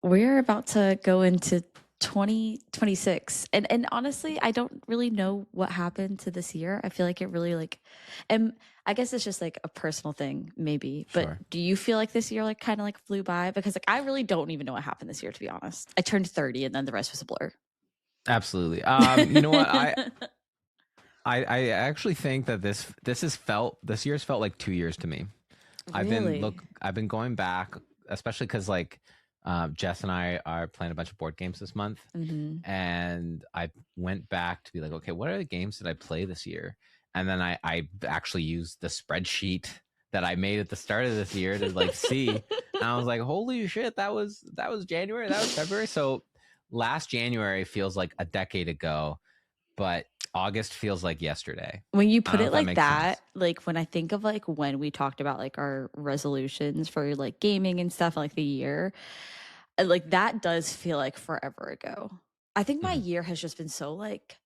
we're about to go into 2026. And honestly, I don't really know what happened to this year. I feel like it really and I guess it's just like a personal thing maybe. But Sure. do you feel like this year like kind of like flew by? Because like I really don't even know what happened this year, to be honest. I turned 30 and then the rest was a blur. Absolutely. You know what? I actually think that this year's felt like 2 years to me. Really? I've been going back, especially because like Jess and I are playing a bunch of board games this month, Mm-hmm. and I went back to be like, okay, what are the games that I play this year? And then I actually used the spreadsheet that I made at the start of this year to like see, and I was like, holy shit, that was January, that was February. So last January feels like a decade ago, but August feels like yesterday. When you I don't put know it if that like makes that, sense. like when I think of like when we talked about like our resolutions for like gaming and stuff, like the year, like that does feel like forever ago. I think my Mhm. year has just been so like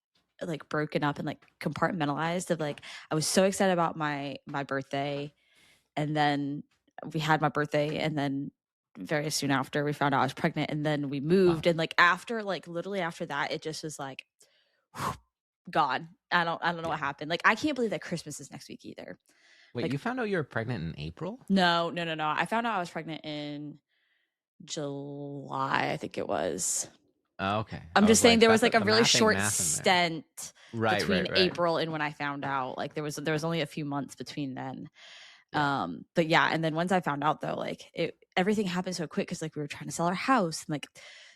broken up and like compartmentalized of like I was so excited about my birthday, and then we had my birthday, and then very soon after we found out I was pregnant, and then we Wow. moved, and like after like literally after that it just was like gone. I don't know Yeah. what happened. Like I can't believe that Christmas is next week either. Wait, Like you found out you were pregnant in April? no. I found out I was pregnant in July, I think it was. Oh, okay. I'm I just was saying like, there was that like a the really math ain't short math in there. stint Right, between right, right. April and when I found out. Like there was only a few months between then. Yeah. But yeah, and then once I found out though, like everything happened so quick because like we were trying to sell our house and like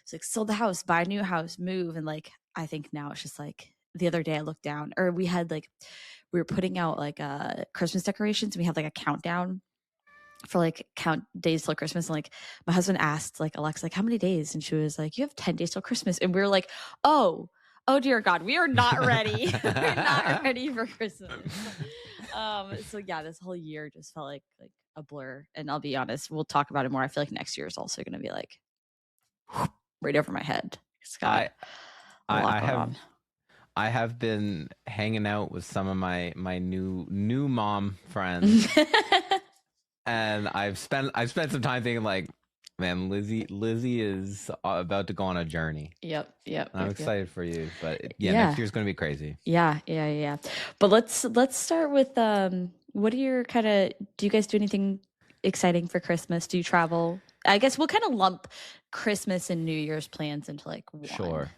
it's like sold the house, buy a new house, move, and like I think now it's just like the other day I looked down, or we had like we were putting out like Christmas decorations, and we had like a countdown for like count days till Christmas. And like my husband asked like Alexa, like, how many days? And she was like, you have 10 days till Christmas. And we were like, oh dear God, we are not ready. We're not ready for Christmas. So yeah, this whole year just felt like a blur. And I'll be honest, we'll talk about it more. I feel like next year is also gonna be like right over my head. It's got I a lot I going on. I have been hanging out with some of my new mom friends, and I've spent some time thinking like, man, Lizzy is about to go on a journey. I'm Yep. excited for you, but yeah, next Yeah. year's going to be crazy. Yeah. But let's start with what are your kind of do you guys do anything exciting for Christmas? Do you travel? I guess we'll kind of lump Christmas and New Year's plans into like one. Sure.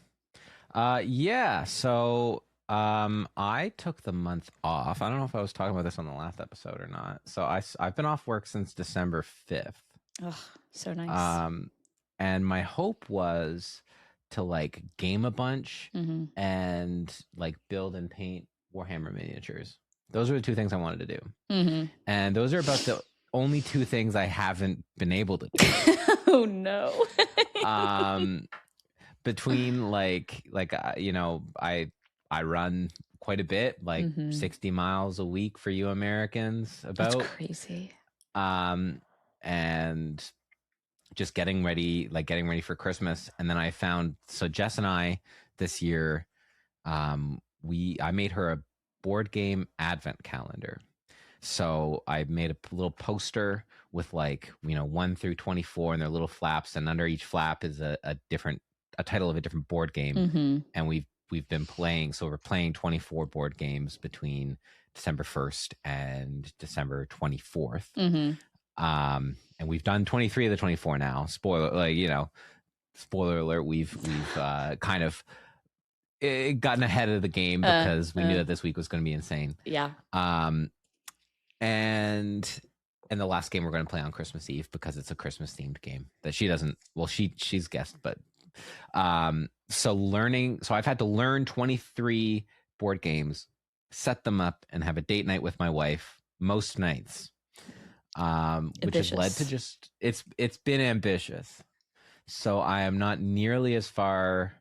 Yeah. So, I took the month off. I don't know if I was talking about this on the last episode or not. So I've been off work since December 5th. Oh, so nice. Um, and my hope was to like game a bunch Mm-hmm. and like build and paint Warhammer miniatures. Those are the two things I wanted to do. Mm-hmm. And those are about the only two things I haven't been able to do. Oh no. Um, between I run quite a bit, like Mm-hmm. 60 miles a week for you Americans That's about. crazy. um and just getting ready for Christmas. And then I found, so Jess and I this year, we I made her a board game advent calendar. So I made a little poster with like, 1 through 24 and their little flaps, and under each flap is a title of a different board game. Mm-hmm. And we've been playing, so we're playing 24 board games between December 1st and December 24th. Mm-hmm. And we've done 23 of the 24 now. Spoiler alert, we've kind of gotten ahead of the game because we knew that this week was going to be insane. Yeah. Um, and the last game we're going to play on Christmas Eve because it's a Christmas themed game that she doesn't. Well, she's guessed, but so I've had to learn 23 board games, set them up, and have a date night with my wife most nights. Which has led to just it's been ambitious. So I am not nearly as far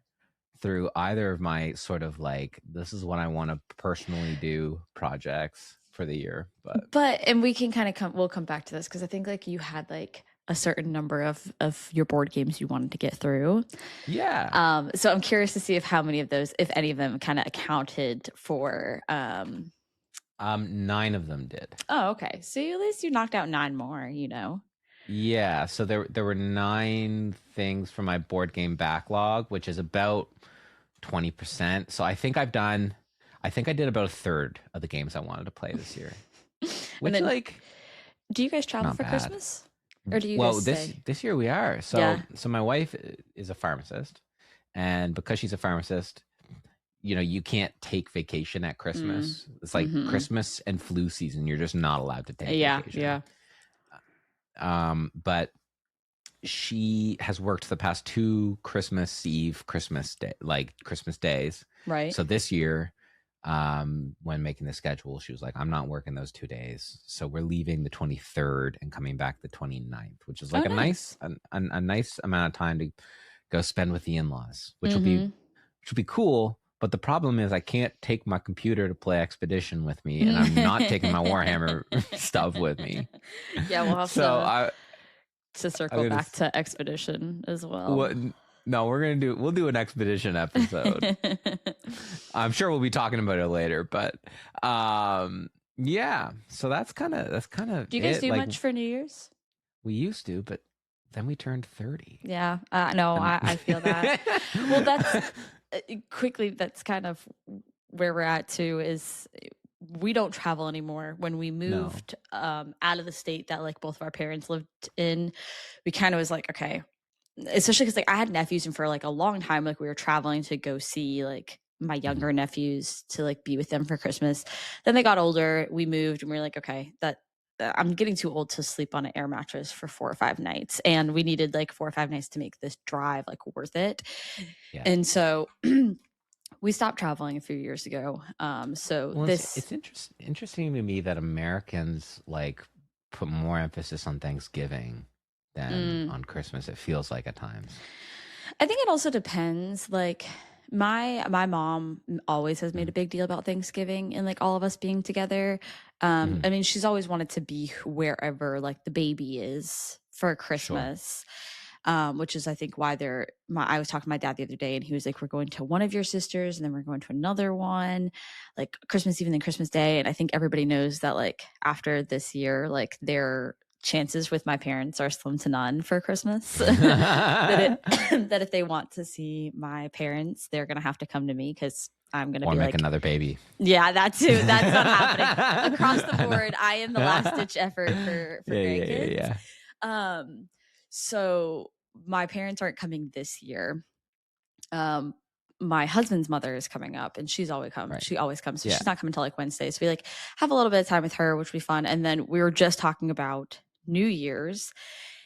through either of my sort of like, this is what I want to personally do projects for the year. But and we can kind of we'll come back to this because I think like you had like a certain number of your board games you wanted to get through. Yeah. So I'm curious to see if how many of those, if any of them, kind of accounted for. 9 of them did. Oh, okay. So at least you knocked out 9 more. Yeah, so there were 9 things from my board game backlog, which is about 20%. So I think I did about a third of the games I wanted to play this year, And which then, like do you guys travel not for bad. Christmas, or do you guys Well, this stay? this year we are. Yeah. So my wife is a pharmacist, and because she's a pharmacist, you can't take vacation at Mm. Christmas. It's like Mm-hmm. Christmas and flu season. You're just not allowed to take Yeah. vacation. Yeah. But she has worked the past two Christmas Eve, Christmas day, like Christmas days. Right. So this year, when making the schedule, she was like, I'm not working those 2 days. So we're leaving the 23rd and coming back the 29th, which is Oh, like nice. a nice amount of time to go spend with the in-laws, Mm-hmm. which will be cool. But the problem is I can't take my computer to play Expedition with me, and I'm not taking my Warhammer stuff with me. Yeah, we'll have So to I'm circle gonna back to Expedition as well. what? No, we'll do an Expedition episode. I'm sure we'll be talking about it later, but yeah. So that's kind of Do you guys it. do Like much for New Year's? we used to, but then we turned 30. Yeah, no, And I feel that. Well, that's quickly. That's kind of where we're at too. Is we don't travel anymore. When we no. moved out of the state that like both of our parents lived in, we kind of was like, okay, especially because like I had nephews, and for like a long time, like we were traveling to go see like my Mhm. younger nephews to like be with them for Christmas. Then they got older, we moved, and we were like, okay, that I'm getting too old to sleep on an air mattress for 4 or 5 nights, and we needed like 4 or 5 nights to make this drive like worth it. Yeah. And so we stopped traveling a few years ago. So Well, this, it's interesting to me that Americans like put more emphasis on Thanksgiving than mm, on Christmas. It feels like at times. I think it also depends. Like my mom always has made a Mm-hmm. big deal about Thanksgiving and like all of us being together. Mm-hmm. I mean, she's always wanted to be wherever like the baby is for Sure. Christmas. Which is I think why I was talking to my dad the other day, and he was like, we're going to one of your sisters and then we're going to another one, like Christmas Eve and then Christmas Day. And I think everybody knows that like after this year, like their chances with my parents are slim to none for Christmas. That if they want to see my parents, they're gonna have to come to me because I'm gonna Or be make like, another baby. yeah, that too. That's not happening. Across the board, I am the last ditch effort for Yeah, yeah, yeah, grandkids. yeah. Um, so my parents aren't coming this year. Um, my husband's mother is coming up, and she's always come. Right. She always comes, so Yeah. she's not coming till like Wednesday. So we like have a little bit of time with her, which will be fun. And then we were just talking about New Year's,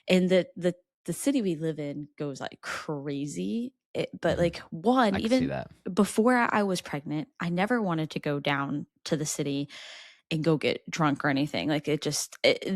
and the city we live in goes like crazy. But Hmm. like one, I can see even that. before I was pregnant, I never wanted to go down to the city and go get drunk or anything. Like the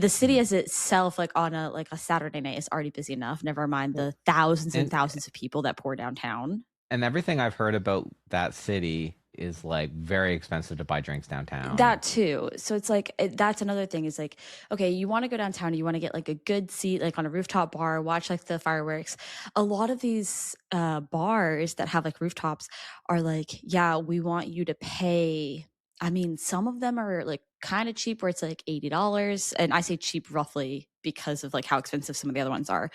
city Mhm. as itself, like on a Saturday night, is already busy enough. Never mind Well, the thousands and and thousands of people that pour downtown. everything I've heard about that city is like very expensive to buy drinks downtown. That too. So it's like that's another thing is like, okay, you want to go downtown, you want to get like a good seat, like on a rooftop bar, watch like the fireworks. A lot of these bars that have like rooftops are like, yeah, we want you to pay. I mean, some of them are like kind of cheap where it's like $80. And I say cheap roughly because of like how expensive some of the other ones are.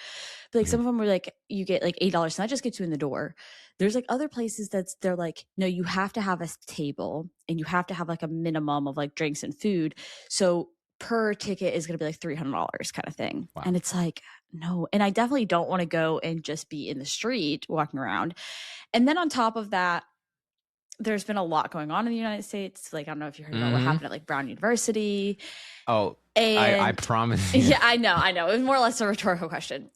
But like Mhm. some of them were like you get like $8 and that just gets you in the door. There's like other places they're like, no, you have to have a table and you have to have like a minimum of like drinks and food. So per ticket is going to be like $300 kind of thing. Wow. And it's like, no. And I definitely don't want to go and just be in the street walking around. And then on top of that, there's been a lot going on in the United States. Like, I don't know if you heard about what Hmm. happened at like Brown University. Oh, I And promise you. yeah, I know. It was more or less a rhetorical question.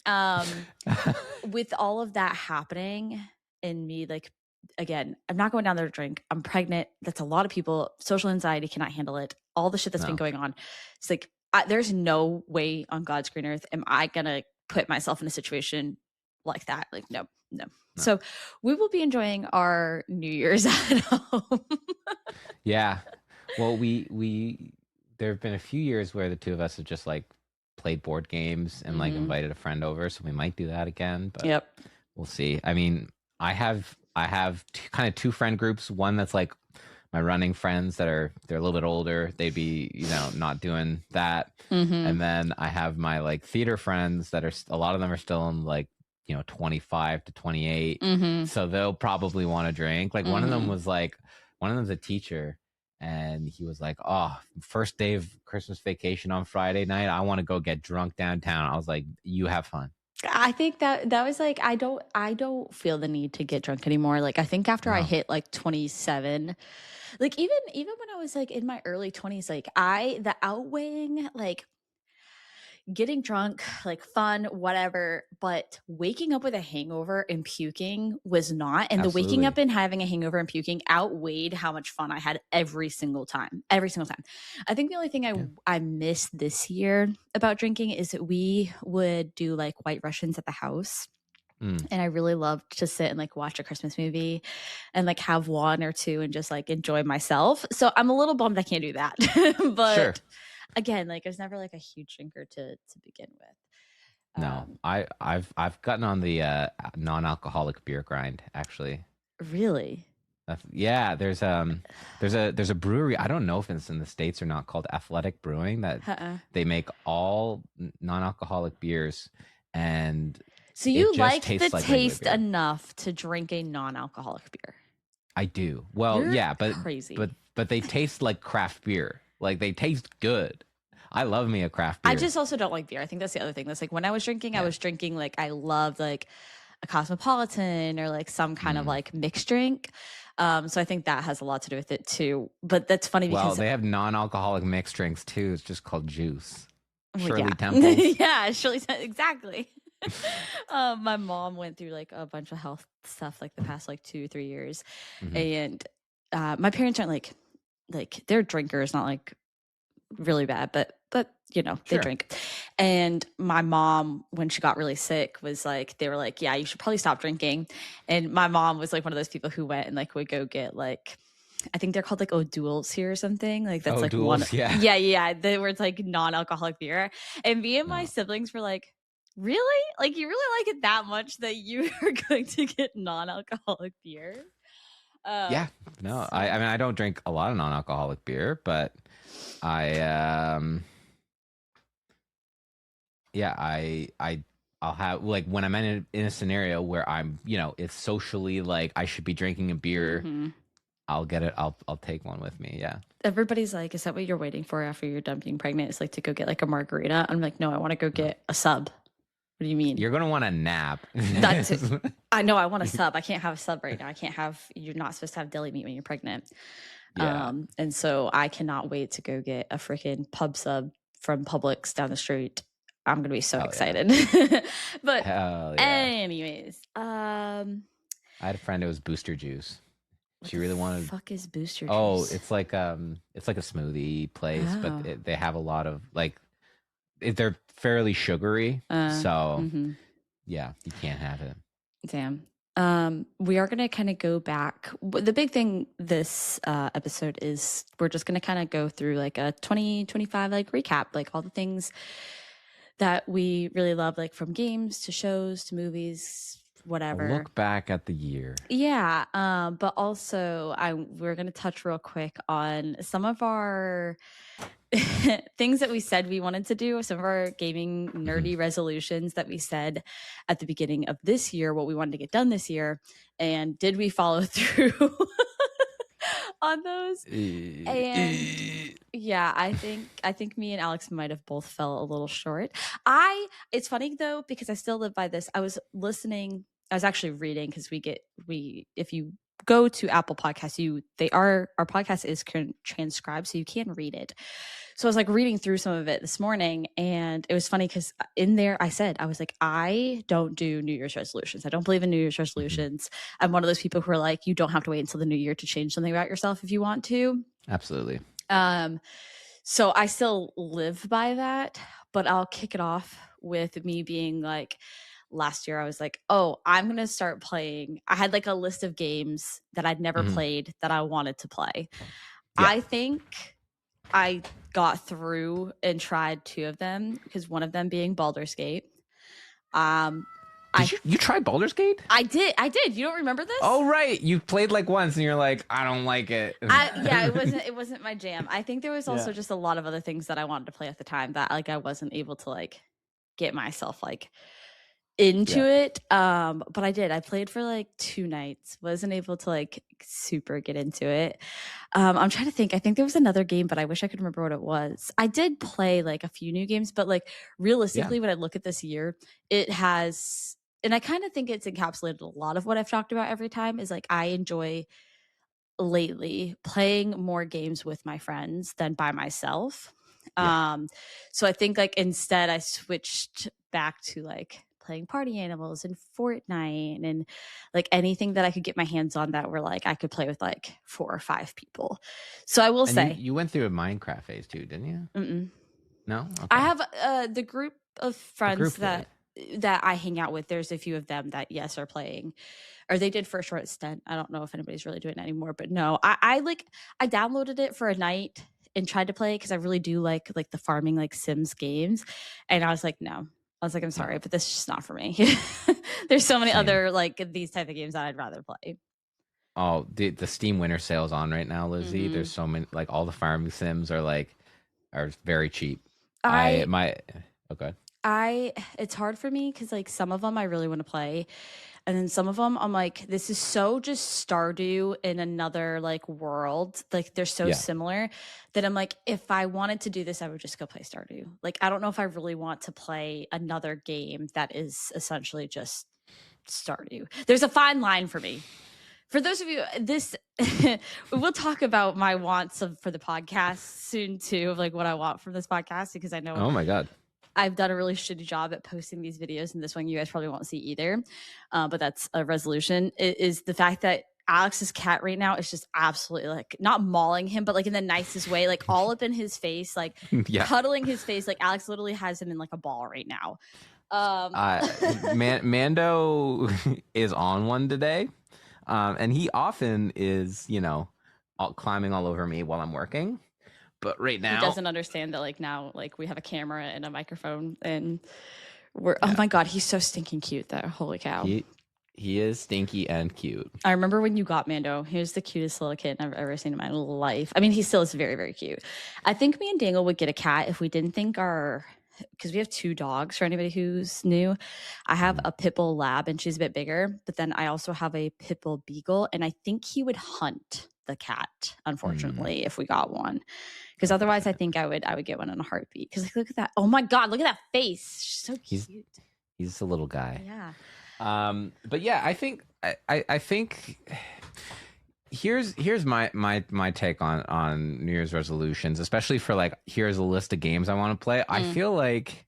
With all of that happening and me, like, again, I'm not going down there to drink. I'm pregnant. That's a lot of people. Social anxiety cannot handle it. All the shit that's been No. going on. It's like, there's no way on God's green earth am I going to put myself in a situation like that. Like, no, no. No. So we will be enjoying our New Year's at home. Yeah. Well, we there have been a few years where the two of us have just like played board games and like Mhm. invited a friend over, so we might do that again, but Yep. we'll see. I mean, I have kind of two friend groups, one that's like my running friends they're a little bit older. They'd be, not doing that. Mm-hmm. And then I have my like theater friends that are a lot of them are still in like 25 to 28. Mm-hmm. So they'll probably want to drink. Like Mm-hmm. one of them's a teacher, and he was like, "Oh, first day of Christmas vacation on Friday night. I want to go get drunk downtown." I was like, "You have fun." I think that was like I don't feel the need to get drunk anymore. Like I think after I No, hit like 27, like even when I was like in my early 20s, like the outweighing like getting drunk, like fun, whatever, but waking up with a hangover and puking was not. And the waking up absolutely. and having a hangover and puking outweighed how much fun I had every single time. Every single time. I think the only thing Yeah. I missed this year about drinking is that we would do like white Russians at the house. Mm, And I really loved to sit and like watch a Christmas movie and like have one or two and just like enjoy myself. So I'm a little bummed I can't do that. sure. But again, like I was never like a huge drinker to begin with. No, I've gotten on the non-alcoholic beer grind actually. Really? Yeah, there's a brewery. I don't know if it's in the States or not, called Athletic Brewing, that Uh-uh. they make all non-alcoholic beers, and So it you just like the tastes like regular taste beer. enough to drink a non-alcoholic beer? I do. Well, You're yeah, but crazy. but they taste like craft beer. Like they taste good. I love me a craft I beer. just also don't like beer. I think that's the other thing. That's like when I Yeah. was drinking like I loved like a cosmopolitan or like some kind of Mm. like mixed drink. So I think that has a lot to do with it too. But that's funny Well, because they have non-alcoholic mixed drinks too. It's just called juice. well, yeah, Shirley Temples. yeah, Shirley said exactly. My mom went through like a bunch of health stuff like the past like 2 3 years, Hmm. and my parents aren't like they're drinkers, not like really bad, but they Sure. drink. And my mom, when she got really sick, was like, they were like, yeah, you should probably stop drinking. And my mom was like one of those people who went and like would go get like, I think they're called like O'Doul's here or something. Like that's Oh, like one, duels. Yeah. yeah. They were like non-alcoholic beer. And me and my No. siblings were like, really? Like you really like it that much that you are going to get non-alcoholic beer? Uh, Yeah. No. I so mean, I don't drink a lot of non-alcoholic beer, but I yeah, I'll have, like, when I'm in a scenario where I'm, it's socially like I should be drinking a beer, mhm. I'll get it. I'll take one with me. Yeah. Everybody's like, is that what you're waiting for after you're done being pregnant? It's like to go get like a margarita. I'm like, no, I want to go No. get a sub. What do you mean? You're gonna want a nap. That's it. I know I want a sub. I can't have a sub right now. I can't have, you're not supposed to have deli meat when you're pregnant. Yeah. And so I cannot wait to go get a freaking pub sub from Publix down the street. I'm gonna be so Hell yeah. excited. But Hell yeah. anyways, I had a friend who was Booster Juice. what She the really wanted. fuck is booster Oh, juice? it's like a smoothie place, but Oh. they have a lot of like they're fairly sugary, so Mm-hmm. yeah, you can't have it. Damn. We are going to kind of go back. The big thing this episode is we're just going to kind of go through like a 2025 like recap, like all the things that we really love, like from games to shows to movies, A whatever. look back at the year. Yeah. But also we're going to touch real quick on some of our things that we said we wanted to do, some of our gaming nerdy resolutions that we said at the beginning of this year, what we wanted to get done this year, and did we follow through on those? And yeah, I think me and Alex might have both fell a little short. It's funny though because I still live by this. I was actually reading because if you go to Apple Podcasts, our podcast is transcribed, so you can read it. So I was like reading through some of it this morning, and it was funny because in there I was like, I don't do New Year's resolutions. I don't believe in New Year's resolutions. I'm one of those people who are like, you don't have to wait until the new year to change something about yourself if you want to. Absolutely. So I still live by that, but I'll kick it off with me being like, last year I was like, oh, I'm going to start playing. I had like a list of games that I'd never played that I wanted to play. Yeah. I think I got through and tried two of them, because one of them being Baldur's Gate. I You try Baldur's Gate? I did. You don't remember this? Oh right, you played like once and you're like, I don't like it. Yeah, it wasn't my jam. I think there was also Yeah. just a lot of other things that I wanted to play at the time that like I wasn't able to like get myself like into it. But I did. I played for like 2 nights. Wasn't able to like super get into it. I'm trying to think. I think there was another game, but I wish I could remember what it was. I did play like a few new games, but like realistically, when I look at this year, it has, and I kind of think it's encapsulated a lot of what I've talked about every time is like I enjoy lately playing more games with my friends than by myself. Yeah. So I think like instead I switched back to like playing Party Animals and Fortnite and like anything that I could get my hands on that were like I could play with like 4 or 5 people. So I will And say you went through a Minecraft phase too, didn't you? mm-mm. No? Okay. I have the group of friends group that I hang out with. There's a few of them that yes are playing, or they did for a short stint. I don't know if anybody's really doing it anymore, but no, I downloaded it for a night and tried to play it because I really do like the farming like Sims games, and I was like no. I was like, I'm sorry, but this is just not for me. There's so many Same. other like these type of games that I'd rather play. Oh, the Steam winter sale's on right now, Lizzie. Mm-hmm. There's so many, like all the farming sims are very cheap. Okay. It's hard for me because like some of them I really want to play, and then some of them I'm like, this is so just Stardew in another like world. Like they're so similar that I'm like, if I wanted to do this, I would just go play Stardew. Like I don't know if I really want to play another game that is essentially just Stardew. There's a fine line for me. For those of you, we'll talk about my wants for the podcast soon too, of like what I want from this podcast because I know. Oh my god. I've done a really shitty job at posting these videos, and this one you guys probably won't see either. But that's a resolution. It is the fact that Alex's cat right now is just absolutely like not mauling him, but like in the nicest way, like all up in his face, like cuddling his face. Like Alex literally has him in like a ball right now. Mando is on one today, and he often is, climbing all over me while I'm working. But right now he doesn't understand that like now like we have a camera and a microphone and oh my god, he's so stinking cute though. Holy cow. He is stinky and cute. I remember when you got Mando, he was the cutest little kid I've ever seen in my life. I mean, he still is very, very cute. I think me and Dangle would get a cat if we didn't think because we have 2 dogs for anybody who's new. I have a pit bull lab and she's a bit bigger, but then I also have a pit bull beagle and I think he would hunt the cat, unfortunately, if we got one. Because otherwise I think I would get one in a heartbeat. Because like, look at that. Oh my God, look at that face. She's so cute. He's a little guy. Yeah. But yeah, I think here's my take on New Year's resolutions, especially for like here's a list of games I want to play. I feel like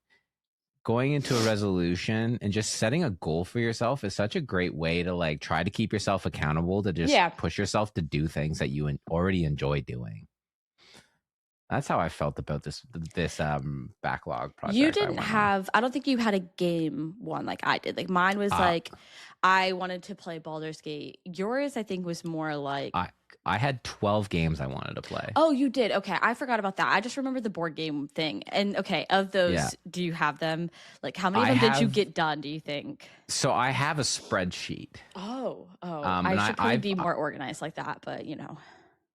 going into a resolution and just setting a goal for yourself is such a great way to like try to keep yourself accountable, to just push yourself to do things that you already enjoy doing. That's how I felt about this backlog project. You didn't have, I don't think you had a game one like I did. Like mine was like, I wanted to play Baldur's Gate. Yours, I think, was more like... I had 12 games I wanted to play. Oh, you did? Okay, I forgot about that. I just remember the board game thing. And okay, of those, do you have them? Like how many of them did you get done, do you think? So I have a spreadsheet. I should probably be more organized like that, but you know.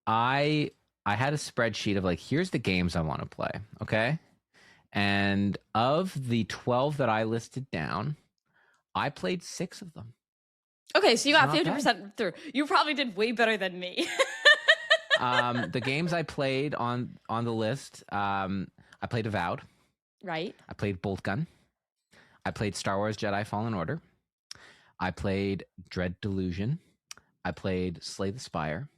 I had a spreadsheet of like, here's the games I want to play, okay? And of the 12 that I listed down, I played 6 of them. Okay, so you got 50% through. You probably did way better than me. The games I played on the list, I played Avowed. Right. I played Bolt Gun. I played Star Wars Jedi Fallen Order. I played Dread Delusion. I played Slay the Spire.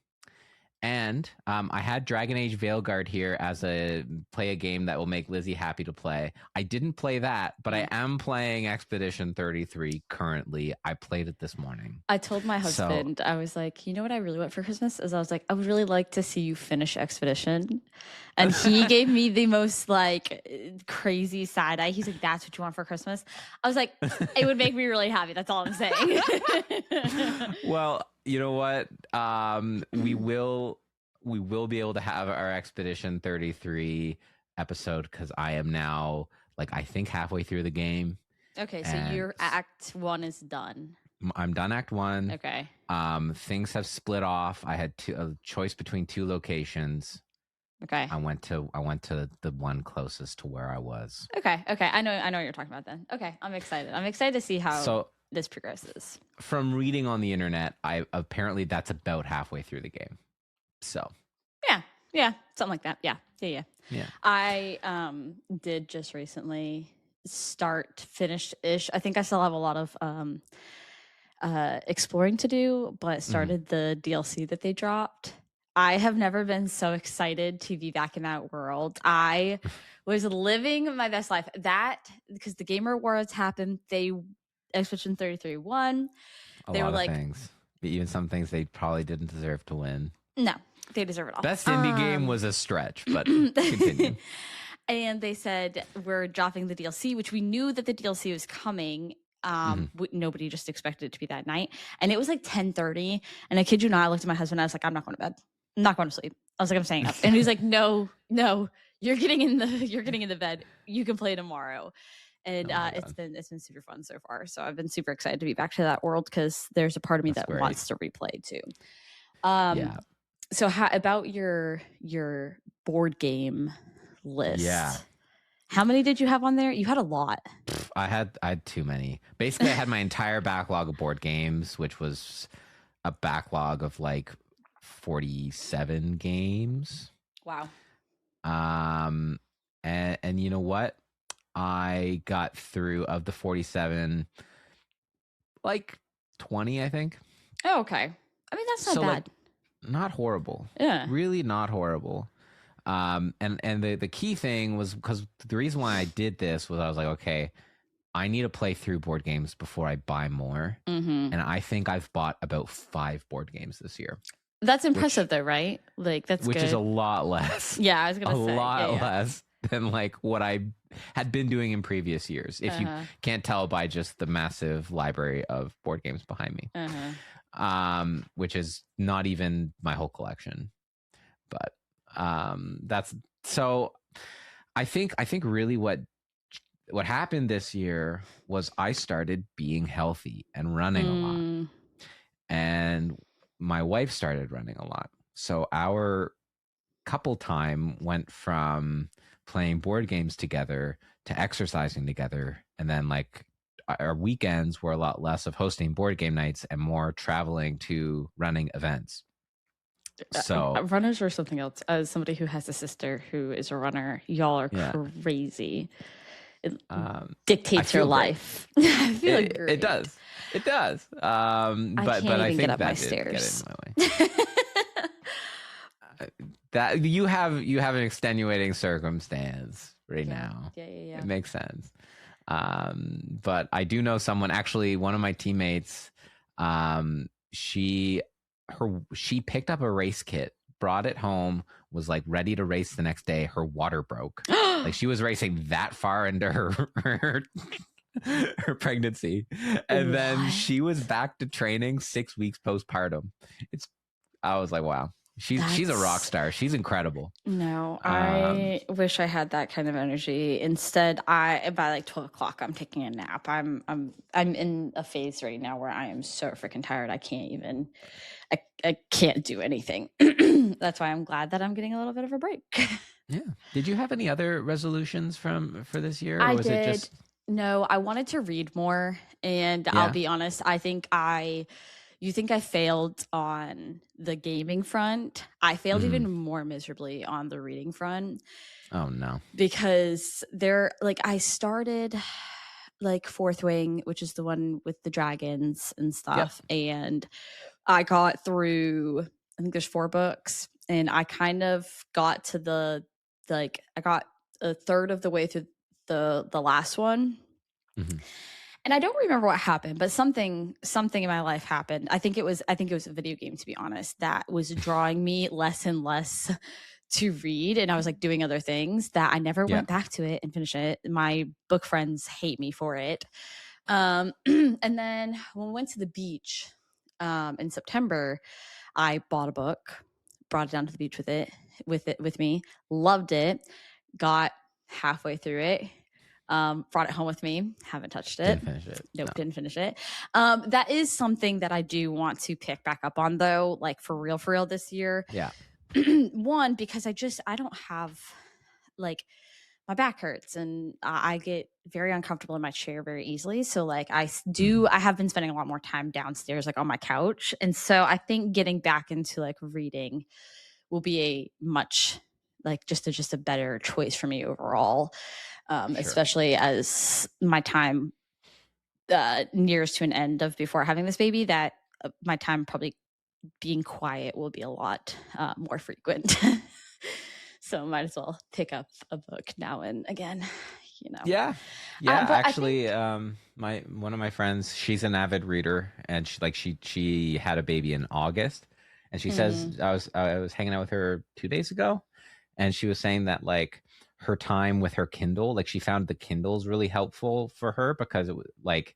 And I had Dragon Age Veilguard here as a game that will make Lizzie happy to play. I didn't play that, but I am playing Expedition 33 currently. I played it this morning. I told my husband, I was like, you know what I really want for Christmas? Is I was like, I would really like to see you finish Expedition. And he gave me the most like crazy side eye. He's like, that's what you want for Christmas? I was like, it would make me really happy. That's all I'm saying. Well, you know what? We will be able to have our Expedition 33 episode because I am now like I think halfway through the game. Okay, so And your act 1 is done. I'm done Act One. Okay. Things have split off. I had a choice between two locations. Okay. I went to the one closest to where I was. Okay. Okay. I know what you're talking about then. Okay. I'm excited. I'm excited to see how So this progresses. from reading on the internet, I apparently that's about halfway through the game. So Yeah. Yeah. Something like that. Yeah. Yeah. Yeah. yeah. I did just recently finished ish. I think I still have a lot of exploring to do, but started the DLC that they dropped. I have never been so excited to be back in that world. I was living my best life. That because the Gamer Awards happened, they Expedition 33 won. A They were lot of like, things. Even some things they probably didn't deserve to win. no, they deserve it all. Best indie game was a stretch, but continue. And they said we're dropping the DLC, which we knew that the DLC was coming. Nobody just expected it to be that night, and it was like 10:30. And I kid you not, I looked at my husband. I was like, "I'm not going to bed. I'm not going to sleep." I was like, "I'm staying up," and he's like, "No, no, you're getting in the bed. You can play tomorrow." And Oh my it's God. been super fun so far. So I've been super excited to be back to that world because there's a part of me That's that great. wants to replay too. Yeah. So how about your board game list? Yeah. How many did you have on there? You had a lot. I had too many. Basically, I had my entire backlog of board games, which was a backlog of like 47 games. Wow. And you know what? I got through of the 47 like 20, I think. Oh, okay. I mean, that's not So bad. like not horrible. Yeah. Really not horrible. And the key thing was because the reason why I did this was I was like, okay, I need to play through board games before I buy more. Mm-hmm. And I think I've bought about 5 board games this year. That's impressive, though, right? Like that's which good. is a lot less. Yeah, I was gonna say a lot yeah. less than like what I had been doing in previous years. If you can't tell by just the massive library of board games behind me, which is not even my whole collection. But that's so. I think really what happened this year was I started being healthy and running a lot, and my wife started running a lot. So our couple time went from playing board games together to exercising together, and then like our weekends were a lot less of hosting board game nights and more traveling to running events. So runners are something else. As somebody who has a sister who is a runner, y'all are crazy. It dictates your life. I feel great. It does. It does. But I think get up that my did stairs. get in my way. That you have an extenuating circumstance right now. Yeah. It makes sense. But I do know someone, actually one of my teammates, she picked up a race kit, brought it home, was like ready to race the next day. Her water broke. Like she was racing that far into her pregnancy, and then she was back to training 6 weeks postpartum. I was like, wow. She's a rock star. She's incredible. No, I wish I had that kind of energy. Instead, by like 12 o'clock, I'm taking a nap. I'm in a phase right now where I am so freaking tired. I can't even. I can't do anything. That's why I'm glad that I'm getting a little bit of a break. Yeah. Did you have any other resolutions for this year? Or I was did. It just... No, I wanted to read more, and I'll be honest. I think you think I failed on the gaming front. I failed even more miserably on the reading front. Oh no. Because I started like Fourth Wing, which is the one with the dragons and stuff. Yep. And I got through, I think there's 4 books, and I kind of got to I got a third of the way through the last one. And I don't remember what happened, but something in my life happened. I think it was a video game, to be honest, that was drawing me less and less to read. And I was like doing other things that I never went back to it and finished it. My book friends hate me for it. And then when we went to the beach in September, I bought a book, brought it down to the beach with me, loved it, got halfway through it, Brought it home with me. Haven't touched it. Didn't finish it. Nope, No. didn't finish it. That is something that I do want to pick back up on, though, like for real this year. Yeah. One, because I don't have like my back hurts and I get very uncomfortable in my chair very easily. So like I have been spending a lot more time downstairs, like on my couch. And so I think getting back into like reading will be a much like just a better choice for me overall. Sure. Especially as my time nears to an end of before having this baby, that my time probably being quiet will be a lot more frequent. So might as well pick up a book now and again, you know. Yeah. Yeah, But I actually, think, my one of my friends, she's an avid reader, and she had a baby in August, and she says I was hanging out with her 2 days ago, and she was saying that like her time with her Kindle, like she found the Kindles really helpful for her because it was like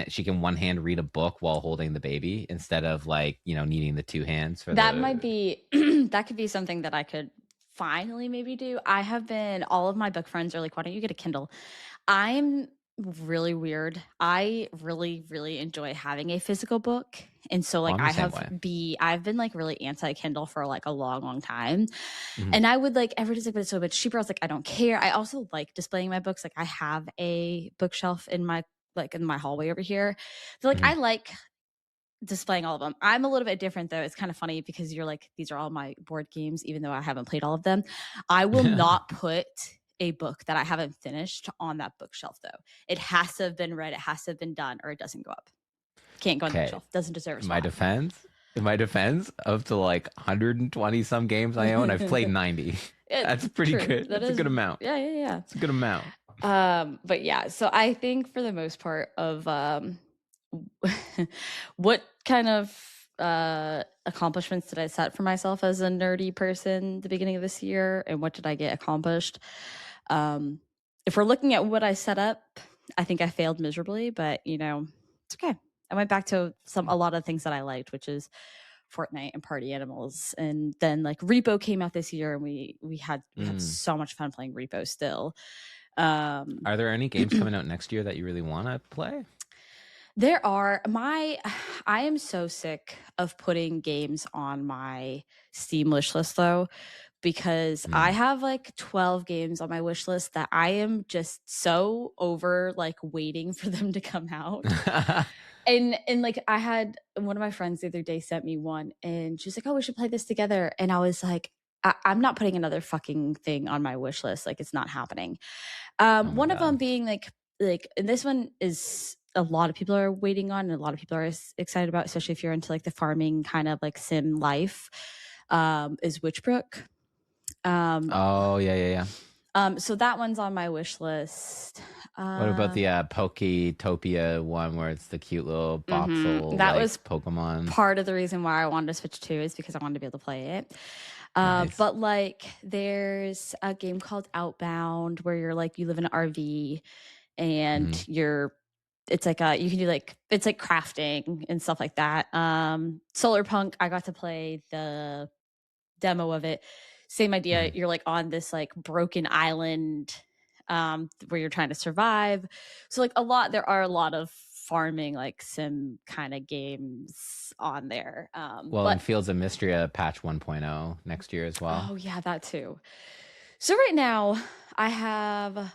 she can one hand read a book while holding the baby instead of like needing the two hands for that might the. be that could be something that I could finally maybe do. I have been all of my book friends are like, why don't you get a Kindle? I'm really weird. I really enjoy having a physical book. And so Oh, like I'm the same way. I've been like really anti Kindle for like a long time. Mhm. And I would like everybody's like, but it's so much cheaper. I was like, I don't care. I also like displaying my books. Like I have a bookshelf in my hallway over here. So like I Mhm. like displaying all of them. I'm a little bit different though. It's kind of funny because you're like, these are all my board games, even though I haven't played all of them. I will not put a book that I haven't finished on that bookshelf though. It has to have been read, it has to have been done, or it doesn't go up. Can't go on the Okay. bookshelf. Doesn't deserve a In my spot. defense, in my defense, of the like 120 some games I own, I've played 90. That's pretty True. good. That That's a is, good amount. yeah. It's a good amount. But yeah, so I think for the most part of what kind of accomplishments did I set for myself as a nerdy person the beginning of this year, and what did I get accomplished? Um, if we're looking at what I set up, I think I failed miserably, but it's okay. I went back to a lot of things that I liked, which is Fortnite and Party Animals, and then like Repo came out this year, and we had Mm. so much fun playing Repo still. Are there any games coming out next year that you really want to play? There are I am so sick of putting games on my Steam wish list though, because I Mm. have like 12 games on my wish list that I am just so over like waiting for them to come out. And like I had one of my friends the other day sent me one and she's like, "Oh, we should play this together." And I was like, I'm not putting another fucking thing on my wish list. Like it's not happening. Oh my One of them god. being and this one is a lot of people are waiting on, and a lot of people are excited about, especially if you're into like the farming kind of like sim life. Is Witchbrook. Um, Oh yeah, yeah, yeah. so that one's on my wish list. What about Uh, the Poketopia one where it's the cute little boxel that like was Pokemon? part of the reason why I wanted to switch to is because I wanted to be able to play it. Nice. But like, there's a game called Outbound where you're like you live in an RV Hmm. and it's like you can do like it's like crafting and stuff like that. Solar Punk, I got to play the demo of it. Same idea. Hmm. You're like on this like broken island where you're trying to survive. So like there are a lot of farming like sim kind of games on there. Well, in But Fields of Mystria patch 1.0 next year as well. oh yeah, that too. So right now I have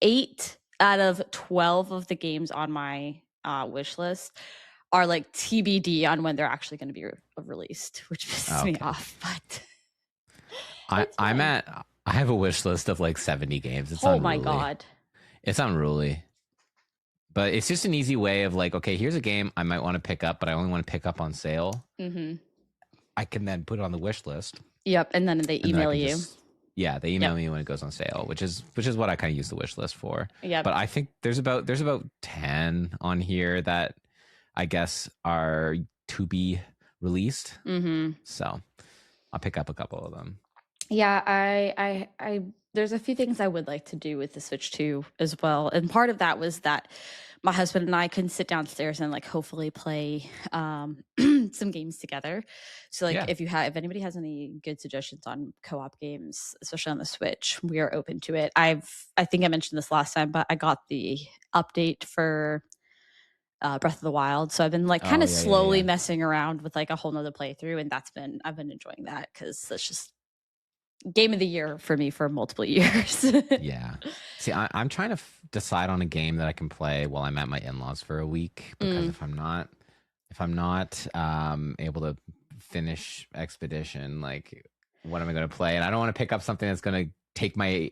8 out of 12 of the games on my wish list are like TBD on when they're actually going to be released, which pisses me Okay. off. But I it's I'm fine. at I have a wish list of like 70 games. It's Oh my unruly. god. It's unruly. But it's just an easy way of like, okay, here's a game I might want to pick up, but I only want to pick up on sale. Mm-hmm. I can then put it on the wish list, Yep. And then they and then I email can you. just they email Yep. me when it goes on sale, which is what I kind of use the wish list for. Yep. But I think there's about 10 on here that I guess are to be released. Mm-hmm. So I'll pick up a couple of them. Yeah, I there's a few things I would like to do with the Switch 2 as well. And part of that was that my husband and I can sit downstairs and like hopefully play some games together. So like Yeah. if anybody has any good suggestions on co-op games, especially on the Switch, we are open to it. I think I mentioned this last time, but I got the update for Breath of the Wild. So I've been like kind Oh of yeah, yeah, slowly yeah. messing around with like a whole nother playthrough, and I've been enjoying that because that's just game of the year for me for multiple years. Yeah. See, I'm trying to decide on a game that I can play while I'm at my in-laws for a week, because Mm. if I'm not able to finish Expedition, like what am I going to play? And I don't want to pick up something that's going to take my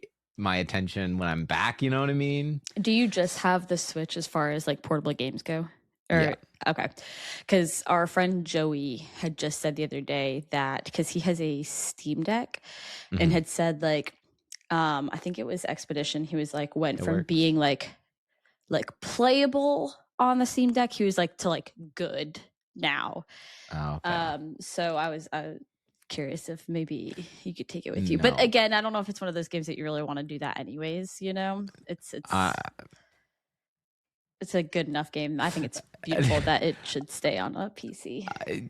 attention when I'm back, you know what I mean? Do you just have the Switch as far as like portable games go? Yeah. Or okay. Cuz our friend Joey had just said the other day that cuz he has a Steam Deck and Hmm. had said like I think it was Expedition. He was like went It from works. being like playable on the Steam Deck, he was like to like good now. Oh, okay. So I was curious if maybe you could take it with you. But No. again, I don't know if it's one of those games that you really want to do that anyways, you know? Uh, It's a good enough game. I think it's beautiful that it should stay on a PC.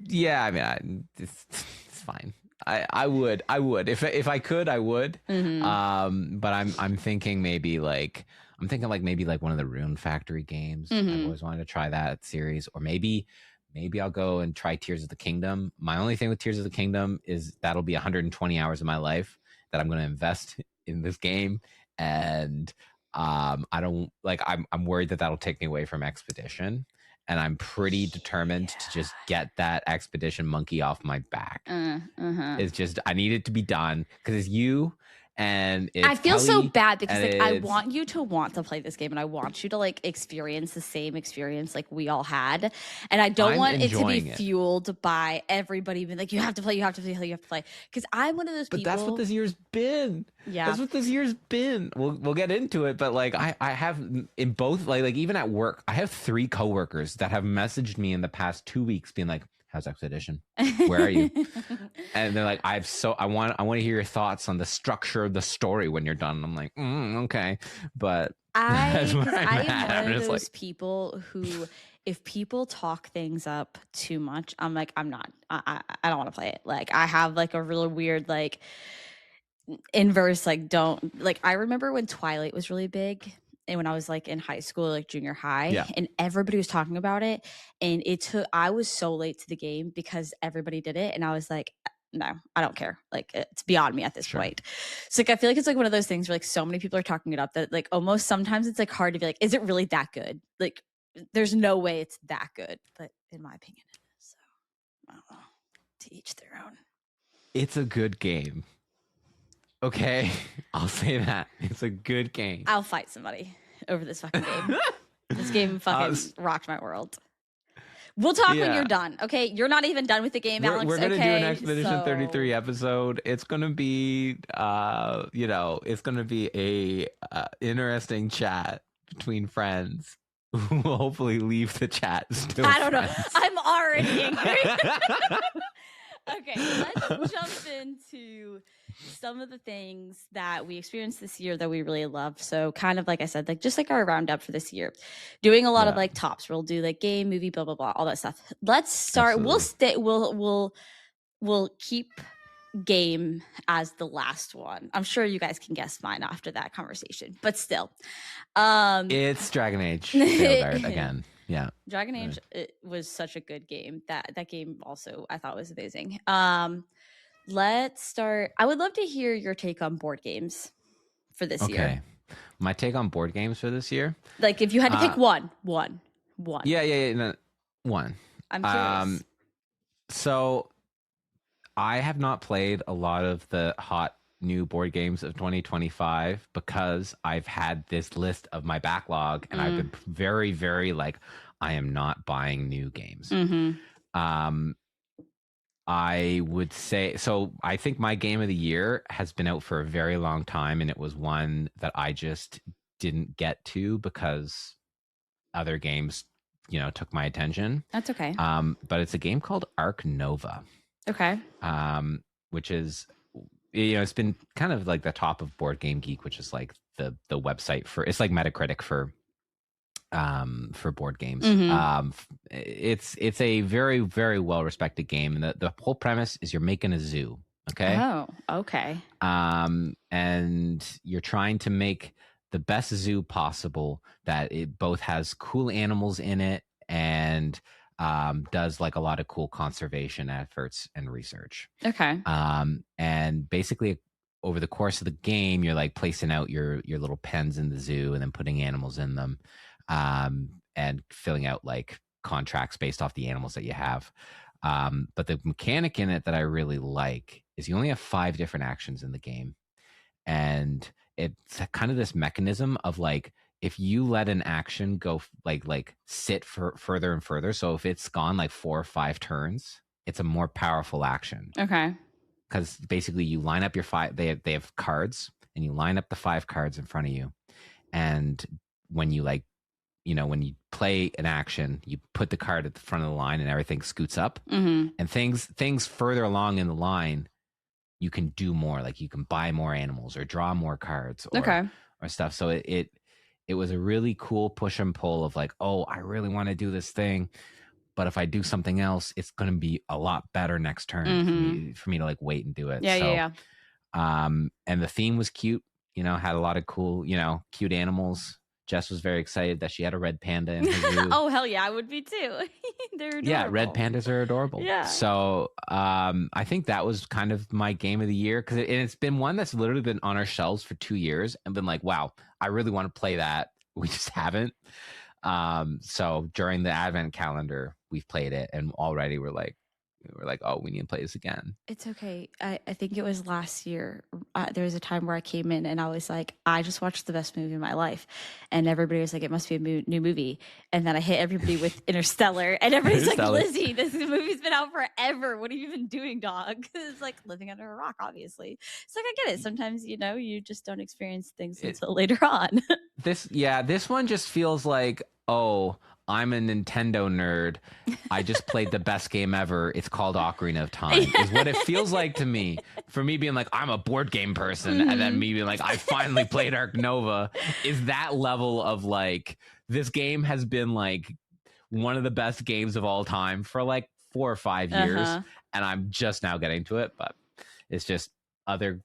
yeah, I mean, it's fine. I would if I could, I would. Mm-hmm. But I'm thinking maybe like maybe like one of the Rune Factory games. I've Mm-hmm. always wanted to try that series, or maybe I'll go and try Tears of the Kingdom. My only thing with Tears of the Kingdom is that'll be 120 hours of my life that I'm going to invest in this game, and I don't like. I'm worried that that'll take me away from Expedition, and I'm pretty determined to just get that Expedition monkey off my back. Yeah. Uh-huh. It's just I need it to be done because it's you and I it's feel so Kelly bad because and like I it's want you to want to play this game and I want you to like experience the same experience like we all had. And I don't I'm want it to be enjoying it. fueled by everybody being like, you have to play, you have to play, you have to play. Because I'm one of those But that's what people. this year's been. Yeah. That's what this year's been. We'll get into it, but like I have in both like even at work, I have 3 coworkers that have messaged me in the past 2 weeks being like, "How's Expedition? Where are you?" And they're like, I want to hear your thoughts on the structure of the story when you're done. And I'm like, okay, but that's where Because I'm I am at. one I'm of just like, those people who, if people talk things up too much, I'm like, I'm not, I don't want to play it. Like, I have like a really weird, like, inverse, like, don't, like, I remember when Twilight was really big and when I was like in high school, like junior high, yeah, and everybody was talking about it. And I was so late to the game because everybody did it. And I was like, no, I don't care. Like it's beyond me at this sure. point. So like I feel like it's like one of those things where like so many people are talking it up that like almost sometimes it's like hard to be like, is it really that good? Like there's no way it's that good. But in my opinion, it is. So I don't know. To each their own. It's a good game. Okay, I'll say that it's a good game. I'll fight somebody over this fucking game. This game fucking rocked my world. We'll talk when you're Yeah. done. Okay, you're not even done with the game, Alex. We're gonna do an Okay, Expedition 33 so episode. It's gonna be it's gonna be a interesting chat between friends who will hopefully leave the chat still I don't know. friends. I'm already angry. Okay, let's jump into some of the things that we experienced this year that we really love. So, kind of like I said, like just like our roundup for this year, doing a lot of Yeah, like tops. We'll do like game, movie, blah blah blah, all that stuff. Let's start. We'll absolutely. stay. We'll keep game as the last one. I'm sure you guys can guess mine after that conversation, but still, It's Dragon Age Veilguard again. Yeah. Dragon Age, it was such a good game. That game also I thought was amazing. Let's start. I would love to hear your take on board games for this year. Okay. My take on board games for this year. Like if you had to pick one. Yeah. No, one. I'm curious. So I have not played a lot of the hot new board games of 2025 because I've had this list of my backlog and I've been very, very like, I am not buying new games. Mm-hmm. I would say so. I think my game of the year has been out for a very long time, and it was one that I just didn't get to because other games, took my attention. That's okay. But it's a game called Arc Nova. Okay. Which is, it's been kind of like the top of Board Game Geek, which is like the website for, it's like Metacritic for for board games. Mm-hmm. It's a very, very well respected game, and the whole premise is you're making a zoo. Okay. Oh, okay. And you're trying to make the best zoo possible that it both has cool animals in it and does like a lot of cool conservation efforts and research. Okay. And basically, over the course of the game, you're like placing out your little pens in the zoo and then putting animals in them, and filling out like contracts based off the animals that you have. But the mechanic in it that I really like is you only have 5 different actions in the game, and it's kind of this mechanism of like if you let an action go like sit for further and further. So if it's gone like 4 or 5 turns, it's a more powerful action Okay. because basically you line up your 5. They have cards, and you line up the 5 cards in front of you, and when you like when you play an action, you put the card at the front of the line and everything scoots up. Mm-hmm. And things further along in the line, you can do more. Like you can buy more animals or draw more cards Okay. or stuff. So it was a really cool push and pull of like, oh, I really want to do this thing, but if I do something else, it's going to be a lot better next turn for me to like wait and do it. Yeah, So yeah, and the theme was cute, had a lot of cool, cute animals. Jess was very excited that she had a red panda in her yeah. zoo. Oh, hell yeah, I would be too. They're adorable. Yeah, red pandas are adorable. Yeah. So I think that was kind of my game of the year because it's been one that's literally been on our shelves for 2 years and been like, wow, I really want to play that. We just haven't. So during the advent calendar, we've played it, and already we're like, oh, we need to play this again. It's okay. I think it was last year. There was a time where I came in and I was like, I just watched the best movie of my life. And everybody was like, it must be a new movie. And then I hit everybody with Interstellar. And everybody's like, Lizzy, this movie's been out forever. What have you been doing, dog? It's like living under a rock, obviously. It's like, I get it. Sometimes, you just don't experience things until later on. This one just feels like, oh, I'm a Nintendo nerd. I just played the best game ever. It's called Ocarina of Time, is what it feels like to me. For me being like, I'm a board game person, and then me being like, I finally played Arc Nova, is that level of like, this game has been like one of the best games of all time for like 4 or 5 years, and I'm just now getting to it, but it's just other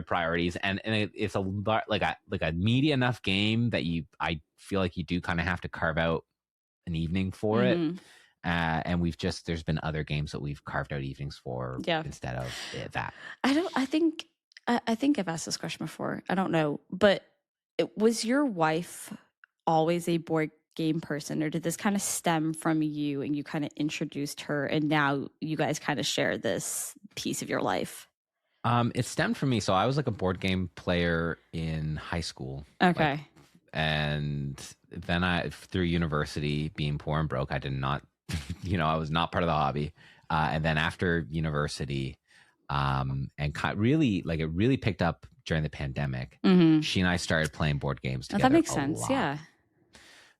priorities, and it's a lot like a meaty enough game that I feel like you do kind of have to carve out an evening for it. And there's been other games that we've carved out evenings for instead of that. I think I've asked this question before. I don't know, but was your wife always a board game person, or did this kind of stem from you and you kind of introduced her and now you guys kind of share this piece of your life? It stemmed from me. So I was like a board game player in high school. Okay. And then through university, being poor and broke, I did not, I was not part of the hobby. And then after university, and it really picked up during the pandemic. She and I started playing board games together. That makes sense. Lot. Yeah.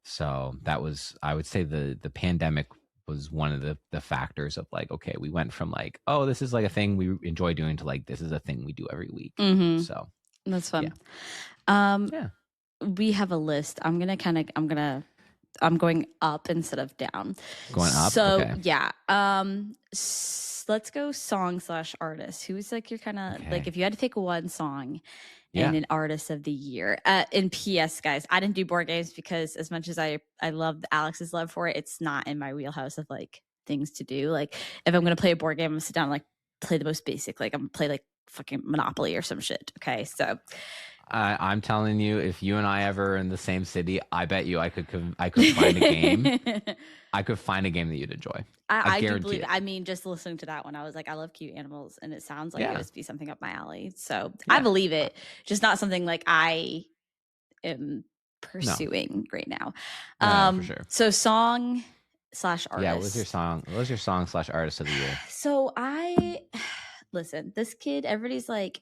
So that was, I would say the pandemic was one of the factors of like, okay, we went from like, oh, this is like a thing we enjoy doing to like, this is a thing we do every week. So that's fun. Yeah. We have a list. I'm going up instead of down. Going up. So okay. Yeah. Let's go song/artist. Who's like your kind of like, if you had to pick one song and an artist of the year. In PS, guys, I didn't do board games because as much as I love Alex's love for it, it's not in my wheelhouse of like things to do. Like if I'm gonna play a board game, I'm gonna sit down and like play the most basic. Like I'm gonna play like fucking Monopoly or some shit. Okay, so. I'm telling you, if you and I ever in the same city, I bet you I could find a game. I could find a game that you'd enjoy. I do believe it. I mean, just listening to that one, I was like, I love cute animals, and it sounds like it would be something up my alley. So I believe it. Just not something like I am pursuing right now. For sure. So song/artist. Yeah, what was your song? What was your song/artist of the year? So listen, this kid, everybody's like,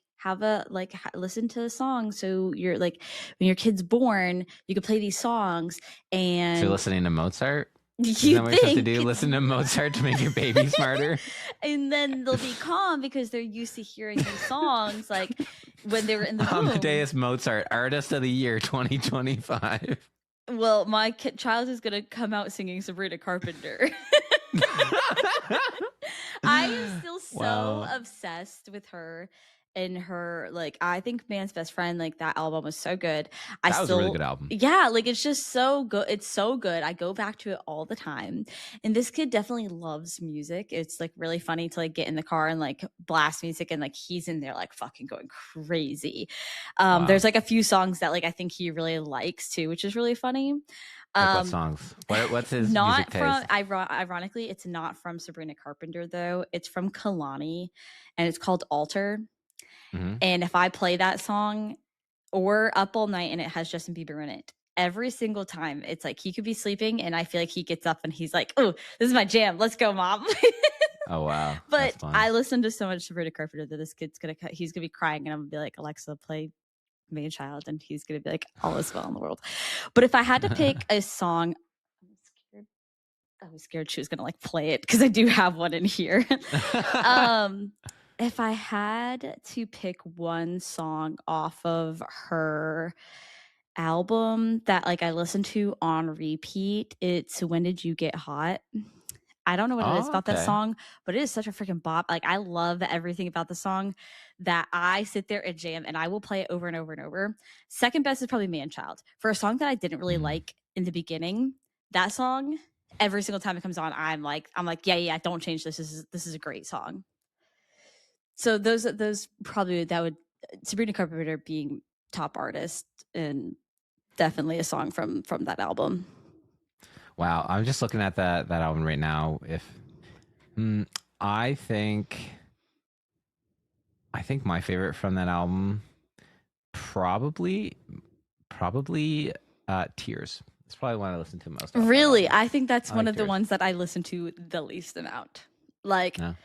listen to a song. So you're like, when your kid's born, you can play these songs. And so you're listening to Mozart? Is that what you're supposed to do? Listen to Mozart to make your baby smarter? And then they'll be calm because they're used to hearing these songs like when they were in the womb. Amadeus Mozart, artist of the year 2025. Well, my child is gonna come out singing Sabrina Carpenter. I am still so Wow. obsessed with her and her, like, I think Man's Best Friend, like, that album was so good. I That was a really still good album. Yeah, like, it's just so good. It's so good. I go back to it all the time. And this kid definitely loves music. It's like really funny to like get in the car and like blast music and like he's in there like fucking going crazy. Wow. There's like a few songs that like I think he really likes too, which is really funny. Like what Um, songs? What's his music not from taste? ironically, it's not from Sabrina Carpenter though. It's from Kalani and it's called Alter. Hmm. And if I play that song or Up All Night and it has Justin Bieber in it, every single time it's like he could be sleeping and I feel like he gets up and he's like, "Oh, this is my jam. Let's go, mom." Oh wow, that's But fun. I listened to so much Sabrina Carpenter that this kid's he's gonna be crying and I'm gonna be like, Alexa, play Man Child, and he's gonna be like, all is well in the world. But if I had to pick a song, I'm scared. I was scared she was gonna like play it because I do have one in here. um, if I had to pick one song off of her album that like I listen to on repeat, it's When Did You Get Hot? I don't know what it is Oh, about that okay. song, but it is such a freaking bop. Like I love everything about the song that I sit there and jam and I will play it over and over and over. Second best is probably Man Child. For a song that I didn't really Mm. like in the beginning, that song, every single time it comes on, I'm like, yeah, don't change this. This is a great song. So those probably that would Sabrina Carpenter being top artist and definitely a song from that album. Wow, I'm just looking at that album right now. If mm, I think I think my favorite from that album probably Tears. It's probably one I listen to most off that Really, album. I think that's I one like of the Tears. ones that I listen to the least amount. Like No.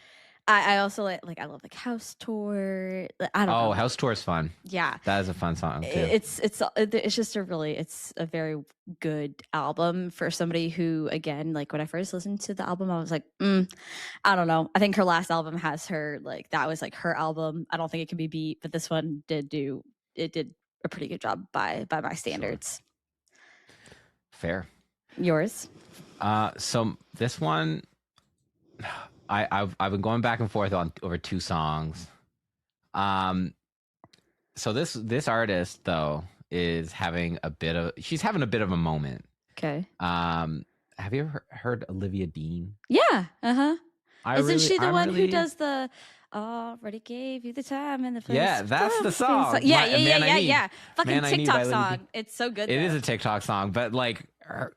I also like I love like House Tour. I don't Oh, know. House Tour is fun. Yeah. That is a fun song too. It's just it's a very good album for somebody who again like when I first listened to the album I was like I don't know. I think her last album has her like that was like her album. I don't think it can be beat, but this one did a pretty good job by my Sure. standards. Fair. Yours? So this one I've been going back and forth on over two songs. Um so this artist though is having a bit of she's having a bit of a moment. Okay. Um have you ever heard Olivia Dean? Yeah. Uh-huh. Isn't she the I'm one who really does the already gave you the time and the place? yeah, that's the Song? song. Yeah, yeah, yeah, Man I yeah, Need. yeah. Fucking Man I Need by TikTok Olivia Dean. song. It's so good It is though. a TikTok song, but like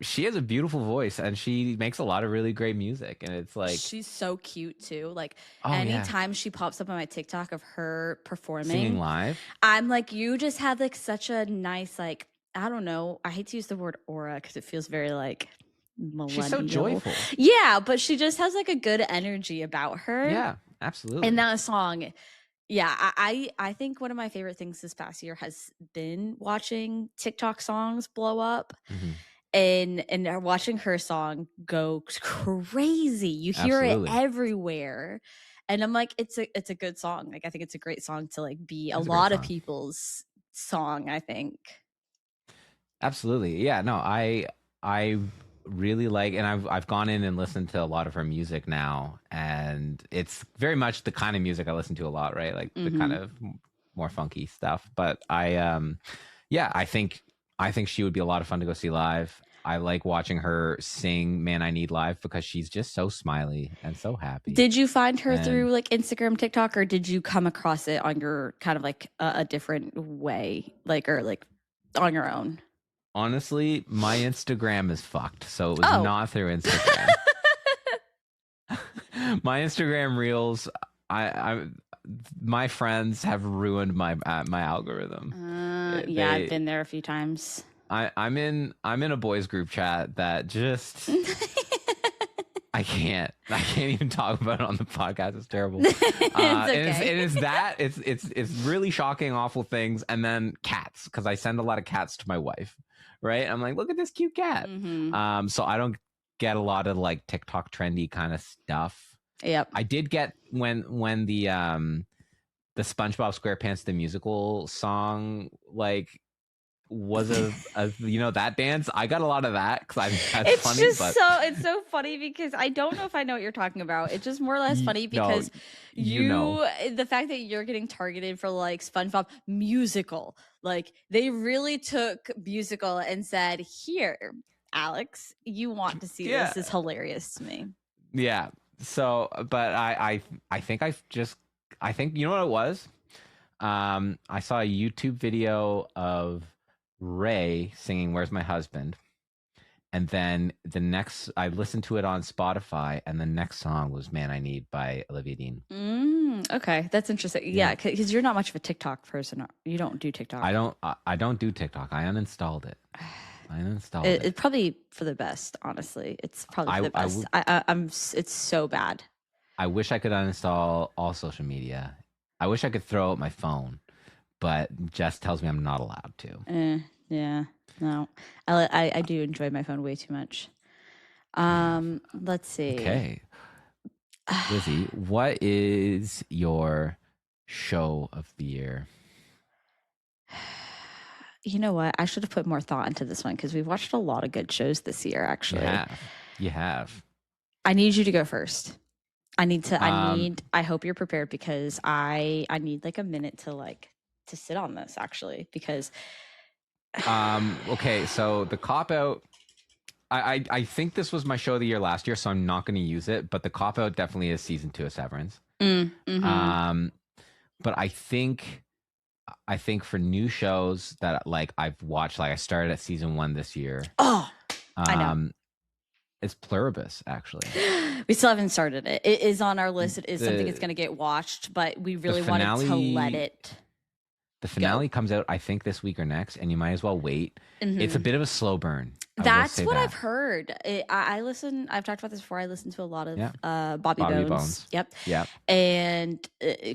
she has a beautiful voice and she makes a lot of really great music and it's like She's so cute too. Like oh yeah, anytime she pops up on my TikTok of her singing performing, live. I'm like, you just have like such a nice, like, I don't know. I hate to use the word aura because it feels very like She's so millennial. joyful. Yeah, but she just has like a good energy about her. Yeah, And absolutely. that song, yeah, I think one of my favorite things this past year has been watching TikTok songs blow up Hmm. and watching her song go crazy. You hear it Absolutely. everywhere. And I'm like, it's a good song. Like I think it's a great song to like be a It's a great lot of song. people's song, I think. Absolutely. Yeah, no, I really like and I've gone in and listened to a lot of her music now and it's very much the kind of music I listen to a lot, right? Like the kind Hmm. of more funky stuff. But yeah, I think she would be a lot of fun to go see live. I like watching her sing Man I Need live because she's just so smiley and so happy. Did you find her And through like Instagram, TikTok, or did you come across it on your kind of like a different way, like or like on your own? honestly, my Instagram is fucked. So it was Oh. not through Instagram. My Instagram reels, I my friends have ruined my algorithm. Yeah, I've been there a few times. I'm in a boys group chat that just I can't even talk about it on the podcast. It's terrible. It's okay. It's really shocking, awful things, and then cats because I send a lot of cats to my wife. Right? I'm like, look at this cute cat. Hmm. So I don't get a lot of like TikTok trendy kind of stuff. Yep. I did get when the SpongeBob SquarePants the musical song like was a that dance. I got a lot of that because that's It's funny, just but it's so funny because I don't know if I know what you're talking about. It's just more or less funny no, because you know, the fact that you're getting targeted for like SpongeBob musical, like they really took musical and said, "Here, Alex, you want to see this? yeah, Is hilarious to me." yeah. So, but I think I think you know what it was. I saw a YouTube video of Ray singing "Where's My Husband," and then I listened to it on Spotify, and the next song was "Man I Need" by Olivia Dean. Okay, that's interesting. Yeah, Yeah, because you're not much of a TikTok person. You don't do TikTok. I don't do TikTok. I uninstalled it. I uninstalled It, it. it's probably for the best, honestly. It's probably for I the I best. w- I'm. It's so bad. I wish I could uninstall all social media. I wish I could throw out my phone, but Jess tells me I'm not allowed to. Yeah. No, I do enjoy my phone way too much. Yeah. Let's see. Okay. Lizzy, what is your show of the year? You know what? I should have put more thought into this one because we've watched a lot of good shows this year. You Actually, have. You have. I need you to go first. I need to. I Um, need. I hope you're prepared because I need like a minute to to sit on this actually because okay, so the cop out. I think this was my show of the year last year, so I'm not going to use it. But the cop out definitely is season 2 of Severance. mm-hmm. Um, but I think for new shows that like I've watched, like I started at season 1 this year. Oh, I know. Um, it's Pluribus actually. We still haven't started it. It is on our list. It is something that's the going to get watched, but we The really wanted to let finale it the go. finale comes out I think this week or next, and you might as well wait. It's a Mm-hmm. bit of a slow burn. I will That's say what I've that. heard. I listen. I've talked about this before. I listen to a lot of Yeah, Bobby Bobby Bones. Bones. Yep, Yeah, and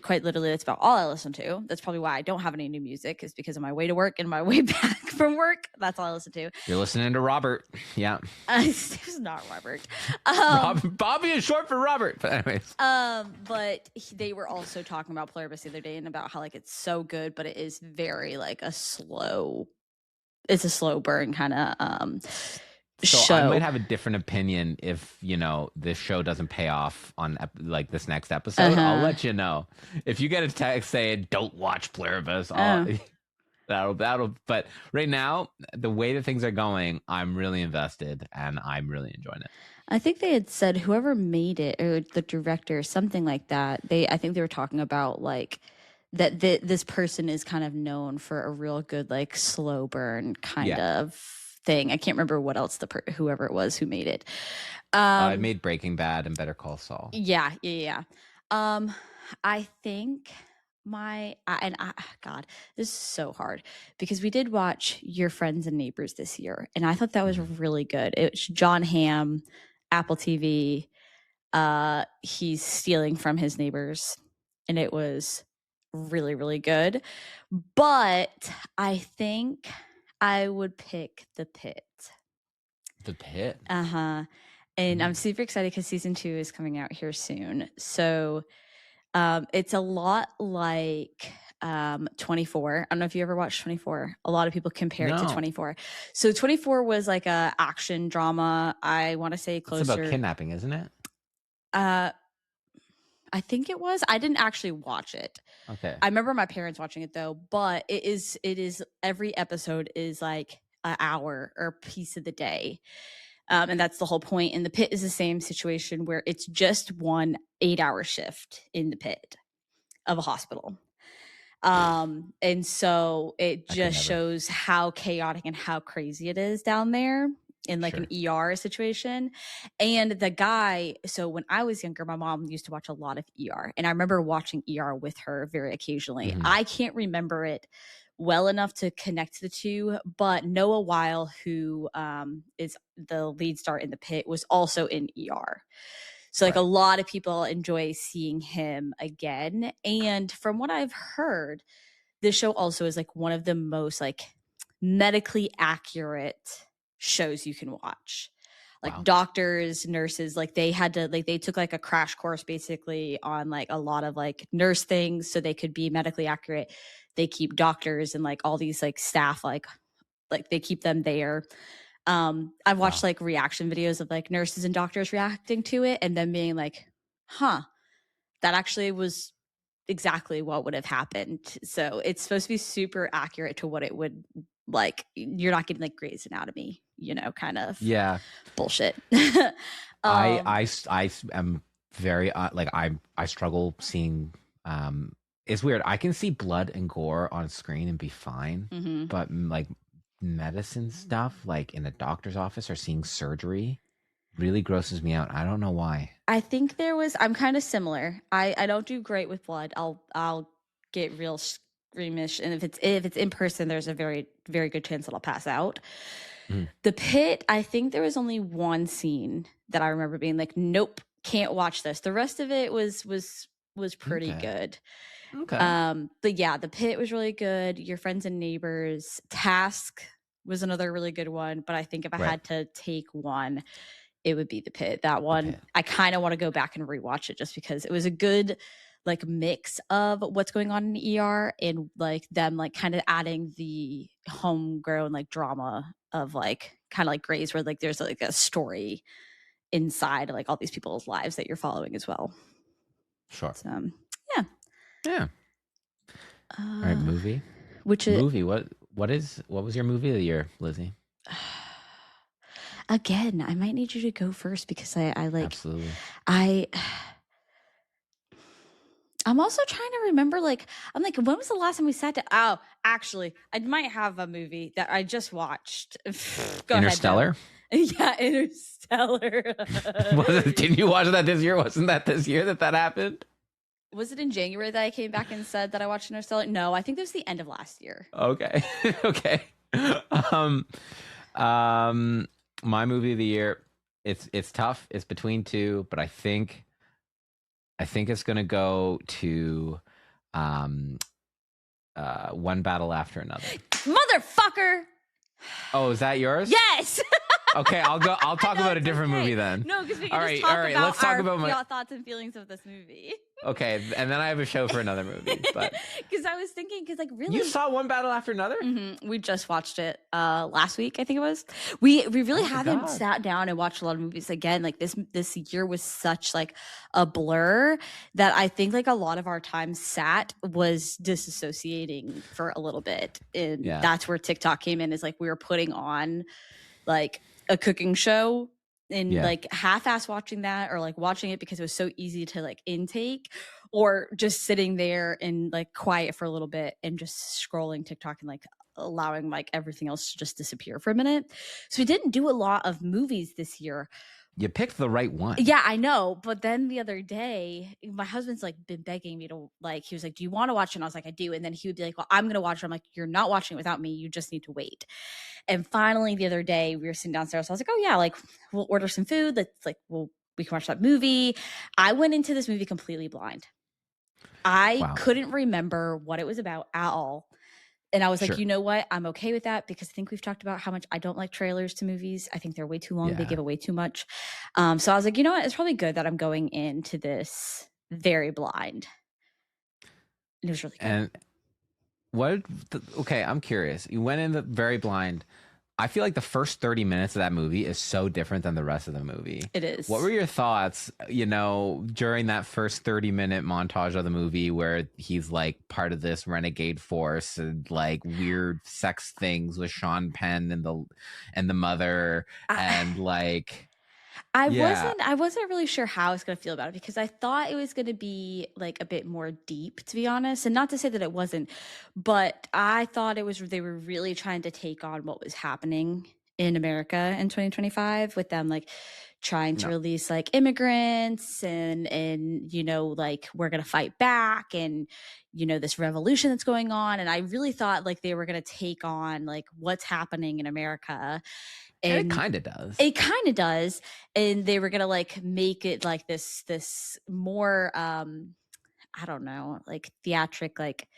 quite literally, that's about all I listen to. That's probably why I don't have any new music. Is because of my way to work and my way back from work. That's all I listen to. you're listening to Robert. Yeah, It was not Robert. Um, Bobby is short for Robert. But anyways, but they were also talking about Pluribus the other day and about how like it's so good, but it is very like a slow. It's a slow burn kind of so I might show. have a different opinion if this show doesn't pay off on like this next Uh episode. I'll huh. let you know. If you get a text saying "Don't watch Pluribus," Oh. that'll. But right now, the way that things are going, I'm really invested and I'm really enjoying it. I think they had said whoever made it or the director, something like that. I think they were talking about like that this person is kind of known for a real good like slow burn kind Yeah, of thing. I can't remember what else whoever it was who made it. I Um, made Breaking Bad and Better Call Saul. yeah. Um, I think God, this is so hard because we did watch Your Friends and Neighbors this year, and I thought that was Mhm. really good. It's John Hamm, Apple TV. He's stealing from his neighbors, and it was really, really good. But I think I would pick The Pit. The Pit. Uh-huh. And I'm Mm. super excited because season 2 is coming out here soon. So it's a lot like 24. I don't know if you ever watched 24. A lot of people compare it to No, 24. So 24 was like a action drama. I want to say it's about closer. kidnapping, isn't it? Uh, I think it was. I didn't actually watch it. Okay. I remember my parents watching it though, but it is every episode is like an hour or a piece of the day. And that's the whole point. And the pit is the same situation where it's just one 8-hour shift in the pit of a hospital. And so it I could just never. shows how chaotic and how crazy it is down there in like an Sure. ER situation. And the guy, so when I was younger, my mom used to watch a lot of ER, and I remember watching ER with her very occasionally. Hmm. I can't remember it well enough to connect the two, but Noah Weil, who is the lead star in the pit, was also in ER. So like a Right. lot of people enjoy seeing him again. And from what I've heard, this show also is like one of the most like medically accurate shows you can watch. Like Wow. doctors, nurses, like they had to like they took like a crash course basically on like a lot of like nurse things so they could be medically accurate. They keep doctors and like all these like staff like like they keep them there. I've watched Wow. like reaction videos of like nurses and doctors reacting to it and then being like, huh, that actually was exactly what would have happened. So it's supposed to be super accurate to what it would like. You're not getting like Grey's Anatomy, kind of Yeah. bullshit. I um, I I am very like I struggle seeing it's weird. I can see blood and gore on screen and be fine, mhm. but like medicine stuff like in a doctor's office or seeing surgery really grosses me out. I don't know why. I think I'm kind of similar. I don't do great with blood. I'll get real squeamish, and if it's in person, there's a very very good chance that I'll pass out. Mhm. The Pit, I think there was only one scene that I remember being like, nope, can't watch this. The rest of it was pretty Okay. good. Okay. But yeah, The Pit was really good. Your Friends and Neighbors, Task was another really good one. But I think if I Right. had to take one, it would be The Pit. That The one, pit. I kind of want to go back and rewatch it just because it was a good like mix of what's going on in the ER and like them like kind of adding the homegrown like drama of like kind of like Grey's where like there's like a story inside like all these people's lives that you're following as well. Sure. So yeah. Yeah. All right, Uh movie. which it Movie. What was your movie of the year, Lizzie? again, I might need you to go first because I like Absolutely. I I'm also trying to remember, like, I'm like, when was the last time we sat down? Oh, actually, I might have a movie that I just watched. Go ahead, though. Interstellar? Yeah, Interstellar. Didn't you watch that this year? Wasn't that this year that happened? Was it in January that I came back and said that I watched Interstellar? No, I think it was the end of last year. Okay. Okay. Um um my movie of the year, it's tough. It's between two, but I think it's gonna go to um One Battle After Another. Motherfucker! Oh, is that yours? Yes! Okay, I'll talk No, about a it's different okay. movie then. No, because we All can just right, talk all right. about Let's talk our about my thoughts and feelings of this movie. Okay, and then I have a show for another movie. But Because I was thinking, because like you really, saw One Battle After Another? we just watched it last week, I think it was. We really Oh my haven't god. sat down and watched a lot of movies again. Like this year was such like a blur that I think like a lot of our time sat was disassociating for a little bit. And Yeah. that's where TikTok came in, is like we were putting on like a cooking show and Yeah. like half-ass watching that or like watching it because it was so easy to like intake, or just sitting there and like quiet for a little bit and just scrolling TikTok and like allowing like everything else to just disappear for a minute. So we didn't do a lot of movies this year. You picked the right one. Yeah, I know. But then the other day, my husband's like been begging me to like, he was like, do you want to watch it? And I was like, I do. And then he would be like, well, I'm going to watch it. I'm like, you're not watching it without me. You just need to wait. And finally, the other day, we were sitting downstairs. I was like, oh, yeah, like we'll order some food. Let's like, we can watch that movie. I went into this movie completely blind. I Wow. couldn't remember what it was about at all. And I was like, Sure. you know what? I'm okay with that because I think we've talked about how much I don't like trailers to movies. I think they're way too long. They Yeah. give away too much. So I was like, you know what? It's probably good that I'm going into this very blind. And it was really good. And okay, I'm curious. You went in the very blind. I feel like the first 30 minutes of that movie is so different than the rest of the movie. It is. What were your thoughts, during that first 30-minute montage of the movie where he's like part of this renegade force and like weird sex things with Sean Penn and the mother and like yeah. I wasn't really sure how I was going to feel about it because I thought it was going to be like a bit more deep, to be honest. And not to say that it wasn't, but I thought they were really trying to take on what was happening in America in 2025 with them like trying to No. release like immigrants and like we're going to fight back and this revolution that's going on. And I really thought like they were going to take on like what's happening in America. And it And kind of does. it kind of does. And they were going to like make it like this more, I don't know, like theatric, like,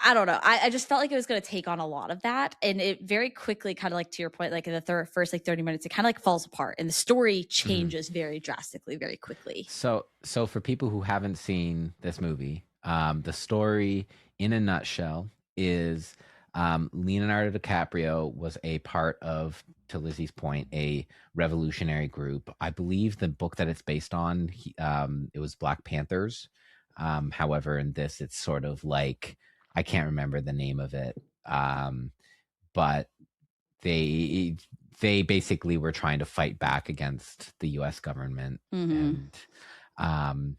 I don't know. I just felt like it was going to take on a lot of that. And it very quickly, kind of like to your point, like in the first like 30 minutes, it kind of like falls apart and the story changes very drastically, very quickly. So for people who haven't seen this movie, the story in a nutshell is Leonardo DiCaprio was a part of, to Lizzie's point, a revolutionary group. I believe the book that it's based on, it was Black Panthers. However, in this, it's sort of like, I can't remember the name of it, but they they basically were trying to fight back against the U.S. government, Mm-hmm. and um,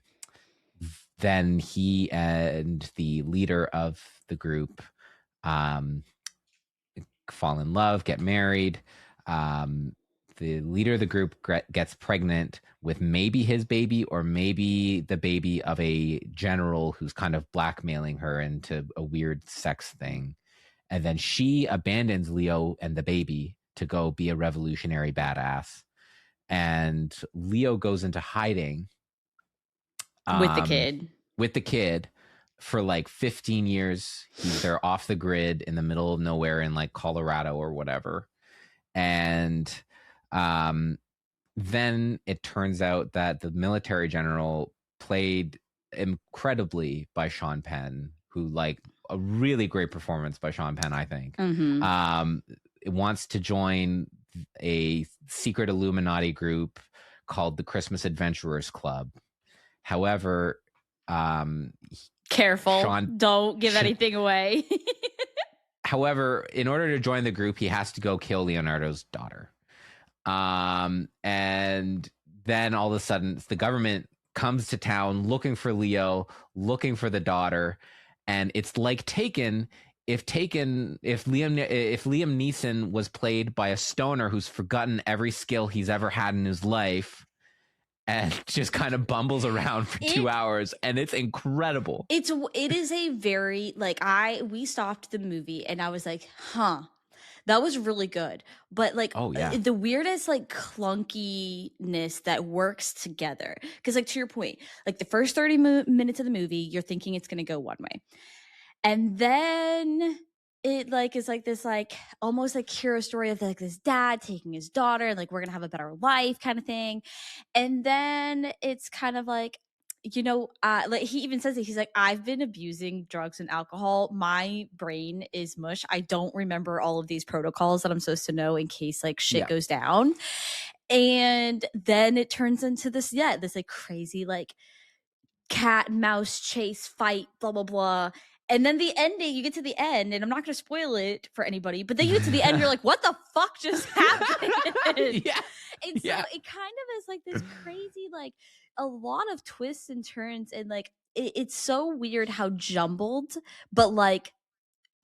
then he and the leader of the group um, fall in love, get married. Um, the leader of the group gets pregnant with maybe his baby or maybe the baby of a general who's kind of blackmailing her into a weird sex thing. And then she abandons Leo and the baby to go be a revolutionary badass. And Leo goes into hiding With the um, kid. with the kid for like 15 years. They're off the grid in the middle of nowhere in like Colorado or whatever. And um, then it turns out that the military general, played incredibly by Sean Penn, who, like, a really great performance by Sean Penn, I think, Mm-hmm. wants to join a secret Illuminati group called the Christmas Adventurers Club. However, Careful. Sean, Don't give anything away. however, in order to join the group, he has to go kill Leonardo's daughter. And then all of a sudden, the government comes to town looking for Leo, looking for the daughter, and it's like Taken. If Liam Neeson was played by a stoner who's forgotten every skill he's ever had in his life, and just kind of bumbles around for 2 hours, and it's incredible. It is a very, like, we stopped the movie and I was like, huh, that was really good. But like, Oh yeah, the weirdest, like, clunkiness that works together. Because, like, to your point, like, the first 30 minutes of the movie, you're thinking it's going to go one way. And then it, like, is like this, like, almost like hero story of, like, this dad taking his daughter and, like, we're going to have a better life kind of thing. And then it's kind of like, like, he even says it. He's like, I've been abusing drugs and alcohol. My brain is mush. I don't remember all of these protocols that I'm supposed to know in case, like, shit goes down. And then it turns into this, this, like, crazy, like, cat and mouse chase fight, blah, blah, blah. And then the ending, you get to the end, and I'm not going to spoil it for anybody, but then you get to the end, you're like, what the fuck just happened? yeah. And so it kind of is like this crazy, like, a lot of twists and turns, and, like, it's so weird how jumbled, but, like,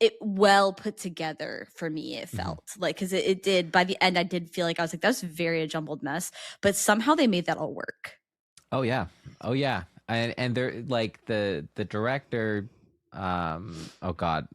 it well put together for me, it felt like, because it did, by the end, I did feel like, I was like, that's very a jumbled mess, but somehow they made that all work. Oh yeah. And they're like the director, oh god,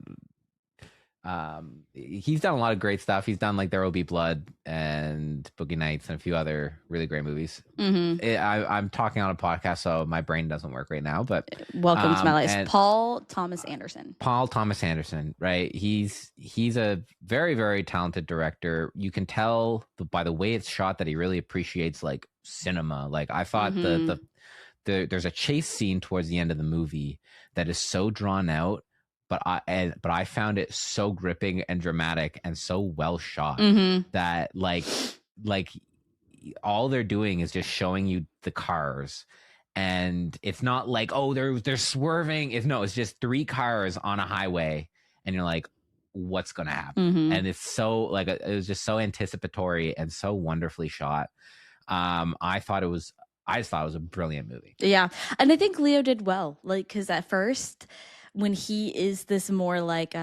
he's done a lot of great stuff. He's done like There Will Be Blood and Boogie Nights and a few other really great movies. I'm talking on a podcast, so my brain doesn't work right now, but welcome to my life. Paul Thomas Anderson, right? He's a very, very talented director. You can tell by the way it's shot that he really appreciates, like, cinema. Like, I thought there's a chase scene towards the end of the movie that is so drawn out, but I found it so gripping and dramatic and so well shot that like all they're doing is just showing you the cars, and it's not like, oh, they're swerving. It's just three cars on a highway, and you're like, what's gonna happen? And it's so, like, it was just so anticipatory and so wonderfully shot. I just thought it was a brilliant movie. Yeah. And I think Leo did well. Like, because at first, when he is this more like,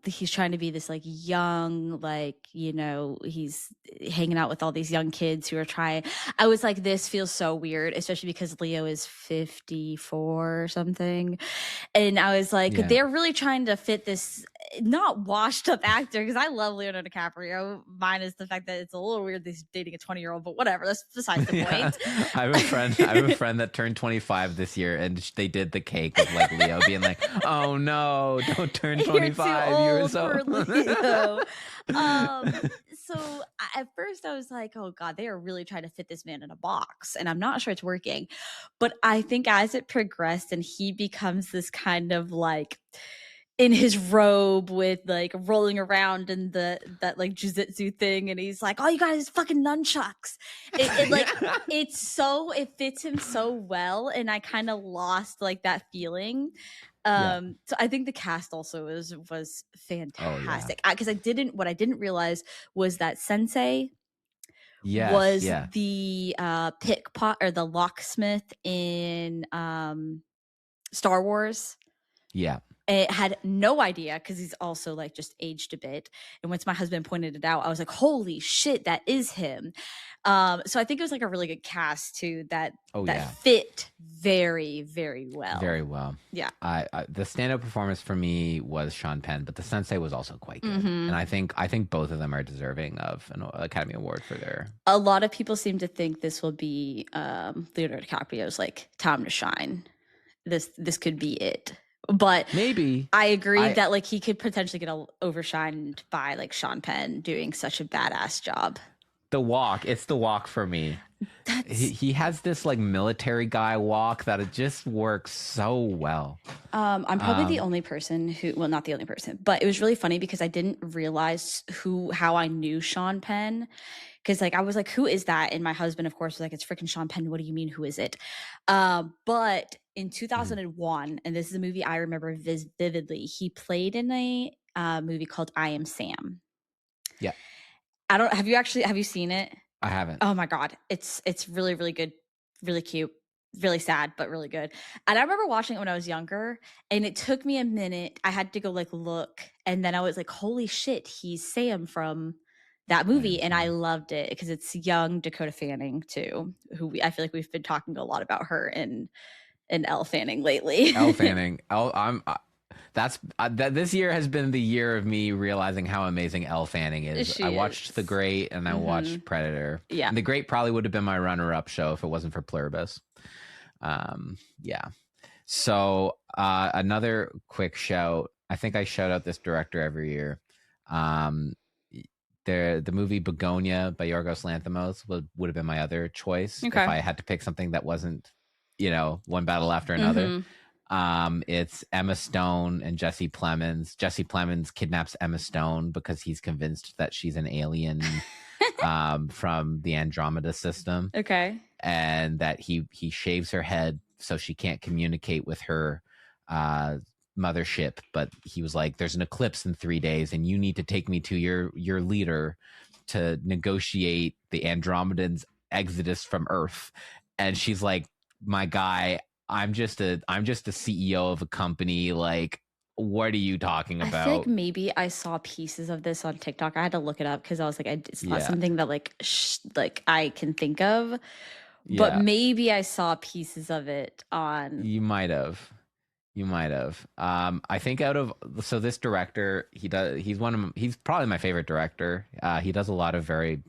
he's trying to be this, like, young, like, he's hanging out with all these young kids who are trying, I was like, this feels so weird, especially because Leo is 54 or something. And I was like, they're really trying to fit this not washed up actor, because I love Leonardo DiCaprio. Mine is the fact that it's a little weird that he's dating a 20-year-old, but whatever. That's besides the point. I have a friend that turned 25 this year, and they did the cake with, like, Leo being like, "Oh no, don't turn 25. You're so." Leo. So at first I was like, oh god, they are really trying to fit this man in a box, and I'm not sure it's working. But I think as it progressed and he becomes this kind of, like, in his robe with like rolling around in that like jujitsu thing, and he's like, all you got is fucking nunchucks. It like it fits him so well, and I kind of lost like that feeling. Yeah. So I think the cast also was Oh yeah. fantastic, because what I didn't realize was that Sensei Yes. was Yeah. the pickpot or the locksmith in Star Wars. Yeah. I had no idea because he's also like just aged a bit. And once my husband pointed it out, I was like, holy shit, that is him. So I think it was like a really good cast too, Oh that yeah. fit very, very Very well. well. Yeah. I the stand-up performance for me was Sean Penn, but the Sensei was also quite good, and Mm-hmm. I think both of them are deserving of an Academy Award for their. A lot of people seem to think this will be Leonardo DiCaprio's like time to shine. This could be it. But Maybe I agree I that like he could potentially get overshined by like Sean Penn doing such a badass job. the walk. It's the walk for me. He That's he has this like military guy walk that it just works so well. I'm probably the Um, only person who, well, not the only person, but it was really funny because I didn't realize how I knew Sean Penn. Because like I was like, who is that? And my husband, of course, was like, it's freaking Sean Penn. What do you mean? Who is it? But in mhm. 2001, and this is a movie I remember vividly, he played in a movie called I Am Sam. Yeah, I don't. Have you seen it? I haven't. Oh my god, it's really really good, really cute, really sad, but really good. And I remember watching it when I was younger, and it took me a minute. I had to go like look, and then I was like, "Holy shit, he's Sam from that I movie!" am And I Sam. loved it because it's young Dakota Fanning too, I feel like we've been talking a lot about her in Elle Fanning lately. Elle Fanning. That's that. This year has been the year of me realizing how amazing Elle Fanning is. I She watched The is. Great and I Hmm. watched Predator, Yeah. and The Great probably would have been my runner-up show if it wasn't for Pluribus. Yeah. So another quick shout. I think I shout out this director every year. Um, the movie Begonia by Yorgos Lanthimos would have been my other choice if Okay. I had to pick something that wasn't, one battle after another. Hmm. It's Emma Stone and Jesse Plemons. Jesse Plemons kidnaps Emma Stone because he's convinced that she's an alien from the Andromeda system, Okay. and that he shaves her head so she can't communicate with her uh, mothership. But he was like, "There's an eclipse in 3 days, and you need to take me to your leader to negotiate the Andromedans' exodus from Earth." And she's like, "My guy, I'm just a CEO of a company. Like, what are you talking I feel like about?" maybe I saw pieces of this on TikTok. I had to look it up because I was like, it's not Yeah, something that like like I can think of. But yeah. maybe I saw pieces of it on. You might have. You might have. I think out of so this director, he's probably my favorite director. He does a lot of very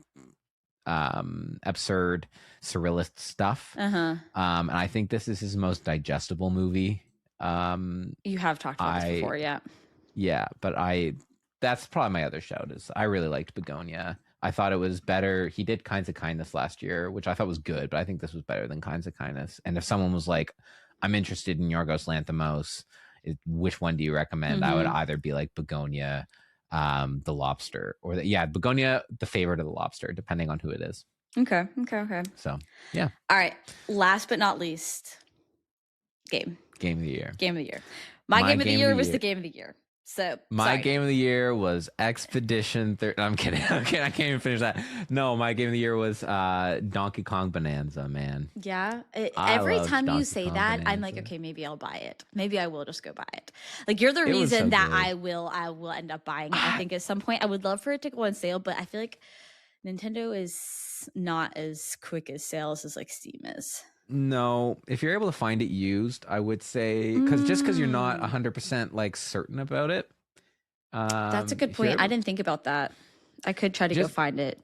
absurd, surrealist stuff. Uh huh. And I think this is his most digestible movie. Um, You have talked about this I before, yeah. Yeah, but that's probably my other shout is I really liked Begonia. I thought it was better. He did Kinds of Kindness last year, which I thought was good, but I think this was better than Kinds of Kindness. And if someone was like, I'm interested in Yorgos Lanthimos, which one do you recommend? I would Mm-hmm. either be like Begonia, The Lobster, or Begonia, The Favorite of the Lobster, depending on who it is. Okay. Okay. Okay. So yeah, All right. Last but not least, game. game of the year. Game of the year. My My game of the game of the year was the year. game of the year. So My sorry. game of the year was Expedition. I'm kidding. Okay, I can't even finish that. No, my game of the year was Donkey Kong Bonanza. Man, Yeah. I Every loved time you Donkey say Kong that, I'm like, Bonanza. okay, maybe I'll buy it. Maybe I will just go buy it. Like you're the It was so reason that good. I will end up buying it. I Ah, think at some point I would love for it to go on sale, but I feel like Nintendo is not as quick as sales as like Steam is. no, if you're able to find it used, I would say because you're not Mm, 100% like certain about it. that's a good If you're point. I able, didn't think about that. I could try to go just find it.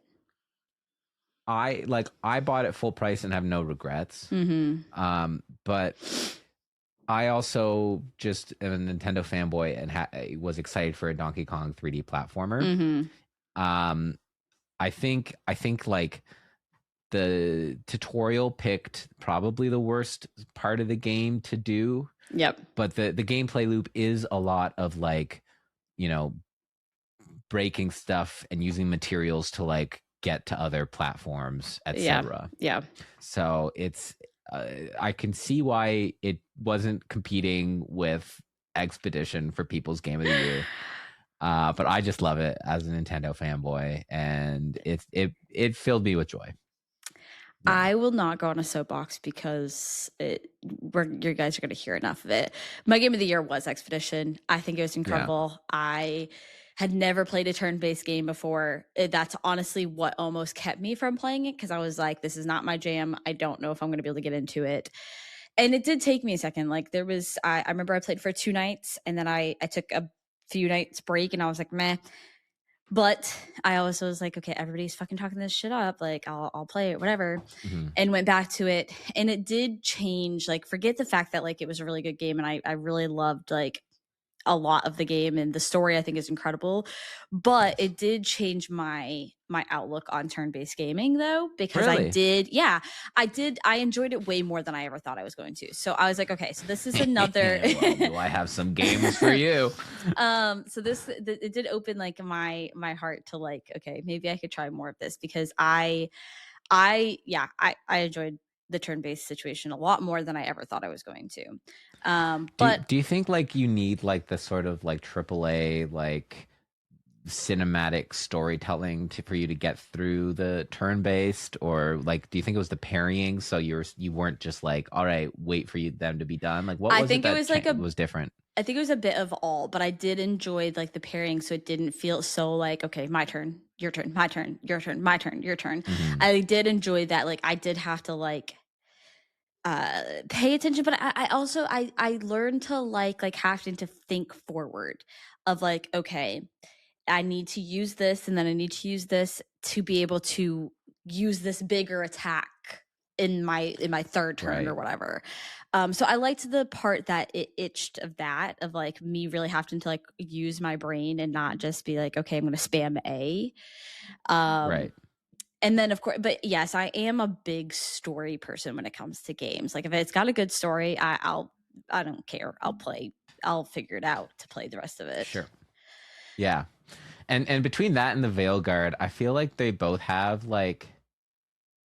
I bought it full price and have no regrets. Mm-hmm. But I also just am a Nintendo fanboy and was excited for a Donkey Kong 3D platformer. Mm-hmm. Um, I think like the tutorial picked probably the worst part of the game to do. Yep. But the gameplay loop is a lot of like, you know, breaking stuff and using materials to like get to other platforms, Yeah. etc. Yeah. So it's I can see why it wasn't competing with Expedition for people's game of the year. But I just love it as a Nintendo fanboy, and it filled me with joy. Yeah, I will not go on a soapbox because you guys are going to hear enough of it. My game of the year was Expedition. I think it was yeah, incredible. I had never played a turn-based game before. That's honestly what almost kept me from playing it because I was like, this is not my jam. I don't know if I'm going to be able to get into it. And it did take me a second. Like I remember I played for 2 nights and then I took a few nights break and I was like, meh. But I also was like, okay, everybody's fucking talking this shit up. Like, I'll play it, whatever. hmm And went back to it. And it did change. Like, forget the fact that like it was a really good game. And I really loved like a lot of the game and the story I think is incredible. But nice. it did change my outlook on turn-based gaming though, because Really? I enjoyed it way more than I ever thought I was going to. So I was like, okay, so this is another Well, do I have some games for you? so it did open like my heart to like, okay, maybe I could try more of this because I enjoyed the turn-based situation a lot more than I ever thought I was going to. But Do you think like you need like the sort of like AAA like cinematic storytelling for you to get through the turn based, or like do you think it was the parrying so you weren't just like, all right, wait for them to be done? Like what I was it think it that was like a was different? I think it was a bit of all, but I did enjoy like the pairing, so it didn't feel so like, okay, my turn, your turn, my turn, your turn, my turn, your turn. Hmm. I did enjoy that. Like I did have to like pay attention, but I also I learned to like having to think forward of like, okay, I need to use this and then I need to use this to be able to use this bigger attack in my third turn or Right. whatever. So I liked the part that it itched of that, of like me really having to like use my brain and not just be like, okay, I'm going to spam A. Um, Right. and then of course, but yes, I am a big story person when it comes to games. Like if it's got a good story, I don't care. I'll figure it out to play the rest of it. Sure. Yeah. And between that and the Veil Guard, I feel like they both have like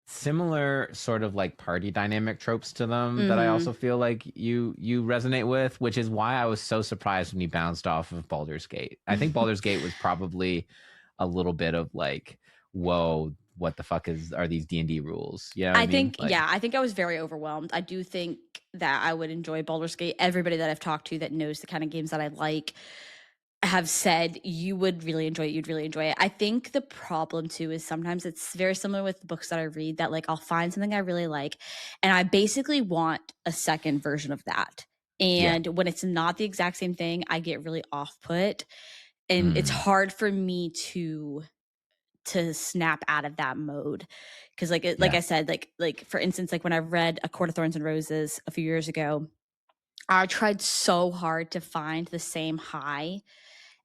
similar sort of like party dynamic tropes to them that I Mm-hmm. also feel like you resonate with, which is why I was so surprised when you bounced off of Baldur's Gate. I think Baldur's Gate was probably a little bit of like, whoa, what the fuck are these D&D rules? You know what I mean? Like, I think I was very overwhelmed. I do think that I would enjoy Baldur's Gate. Everybody that I've talked to that knows the kind of games that I like have said you would really enjoy it. You'd really enjoy it. I think the problem too is sometimes it's very similar with the books that I read, that like I'll find something I really like and I basically want a second version of that. yeah. And when it's not the exact same thing, I get really off put and it's Mm, hard for me to snap out of that mode because like yeah. I said, like for instance, like when I read A Court of Thorns and Roses a few years ago, I tried so hard to find the same high,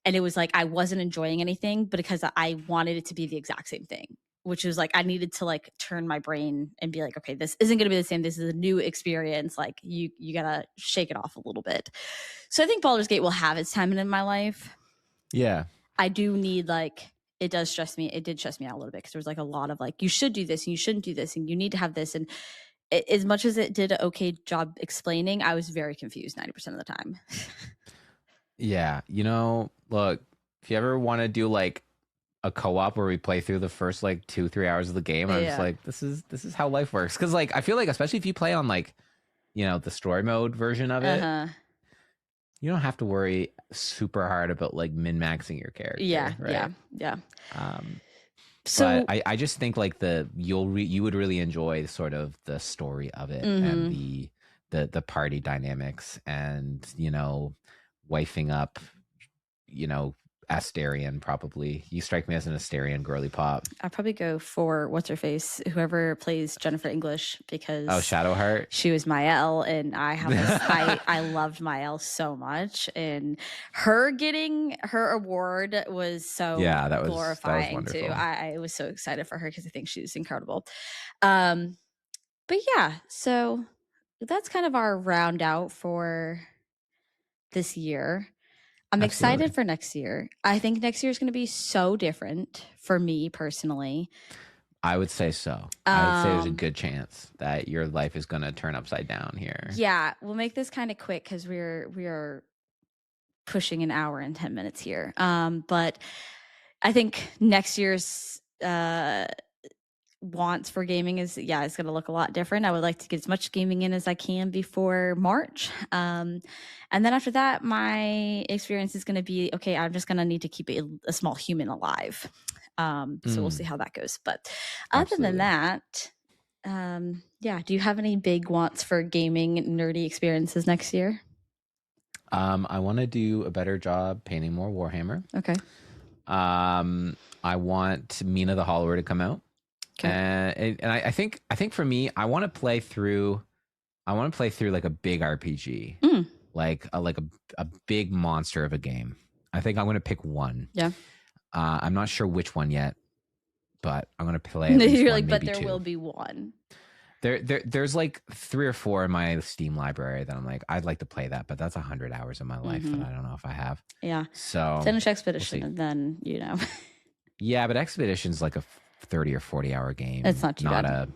and it was like I wasn't enjoying anything because I wanted it to be the exact same thing, which was like I needed to like turn my brain and be like, okay, this isn't going to be the same, this is a new experience, like you gotta shake it off a little bit. So I think Baldur's Gate will have its time in my life. Yeah. I do need like, it does stress me. It did stress me out a little bit because there was like a lot of like, you should do this and you shouldn't do this and you need to have this. And as much as it did an okay job explaining, I was very confused 90% of the time. Yeah. You know, look, if you ever want to do like a co-op where we play through the first like 2-3 hours of the game, I'm just Yeah. like, this is how life works. Cause like I feel like especially if you play on like, the story mode version of Uh it, huh. you don't have to worry super hard about like min-maxing your Yeah. character, Yeah. right? Yeah. Um, but So, I just think like you would really enjoy sort of the story of it and mm-hmm. the party dynamics and wifing up, you know, Asterion probably. You strike me as an Asterion girly pop. I'll probably go for what's her face, whoever plays Jennifer English, Oh, because Shadowheart. she was Mael, and I have this. I loved Mael so much, and her getting her award was so Yeah, that was glorifying too. wonderful. I was so excited for her because I think she's incredible. Um, but yeah, so that's kind of our round out for this year. I'm excited Absolutely. for next year. I think next year is going to be so different for me personally. I would say so. I would say there's a Um, good chance that your life is going to turn upside down here. yeah, we'll make this kind of quick because we are pushing an hour and 10 minutes here. But I think next year's wants for gaming is it's going to look a lot different. I would like to get as much gaming in as I can before March, and then after that my experience is going to be okay, I'm just going to need to keep a small human alive. So we'll see Mm, how that goes, but other than absolutely. that, yeah, do you have any big wants for gaming nerdy experiences next year? I want to do a better job painting more Warhammer. Okay. I want Mina the Hollower to come out, Okay. and I think for me, I want to play through. I want to play through like a big RPG, Mm, like a big monster of a game. I think I'm going to pick one. yeah. I'm not sure which one yet, but I'm going to play at least You're one, like, but maybe there will two. be one. There's like 3 or 4 in my Steam library that I'm like, I'd like to play that, but that's 100 hours of my life that Mm-hmm. I don't know if I have. Yeah. So Finish we'll Expedition see. and then, Yeah, but Expedition's like a 30 or 40 hour it's game, not too bad.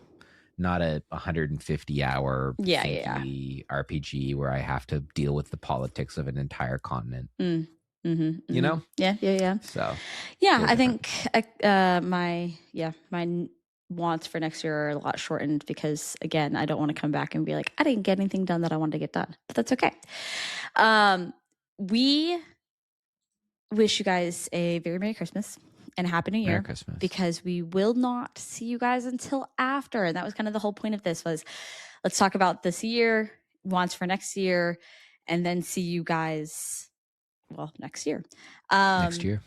not a 150-hour Yeah, yeah, yeah. thinky RPG where I have to deal with the politics of an entire continent. Mm. Mm-hmm, You mm-hmm. know, Yeah, yeah, yeah. so Yeah, a little I different. think my wants for next year are a lot shortened because again, I don't want to come back and be like, I didn't get anything done that I wanted to get done. But that's okay. We wish you guys a very Merry Christmas and a Happy New Merry Year Christmas. because we will not see you guys until after. And that was kind of the whole point of this was let's talk about this year, wants for next year, and then see you guys next year. Next Um, year.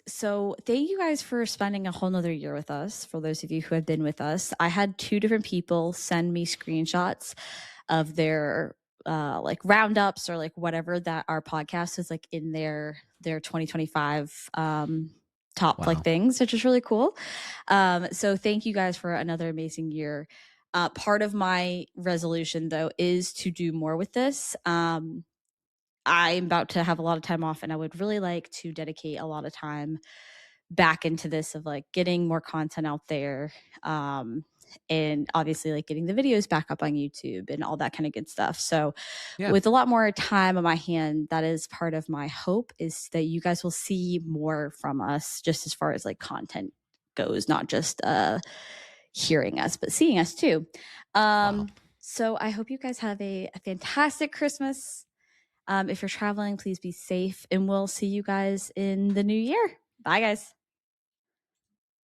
so thank you guys for spending a whole nother year with us. For those of you who have been with us, I had 2 different people send me screenshots of their like roundups or like whatever that our podcast is like in their 2025 top like Wow. things, which is really cool. So thank you guys for another amazing year. Part of my resolution though is to do more with this. I'm about to have a lot of time off and I would really like to dedicate a lot of time back into this of like getting more content out there, and obviously like getting the videos back up on YouTube and all that kind of good stuff. So Yeah. with a lot more time on my hand, that is part of my hope is that you guys will see more from us just as far as like content goes, not just hearing us but seeing us too. Wow. So I hope you guys have a fantastic Christmas. If you're traveling, please be safe and we'll see you guys in the new year. Bye guys.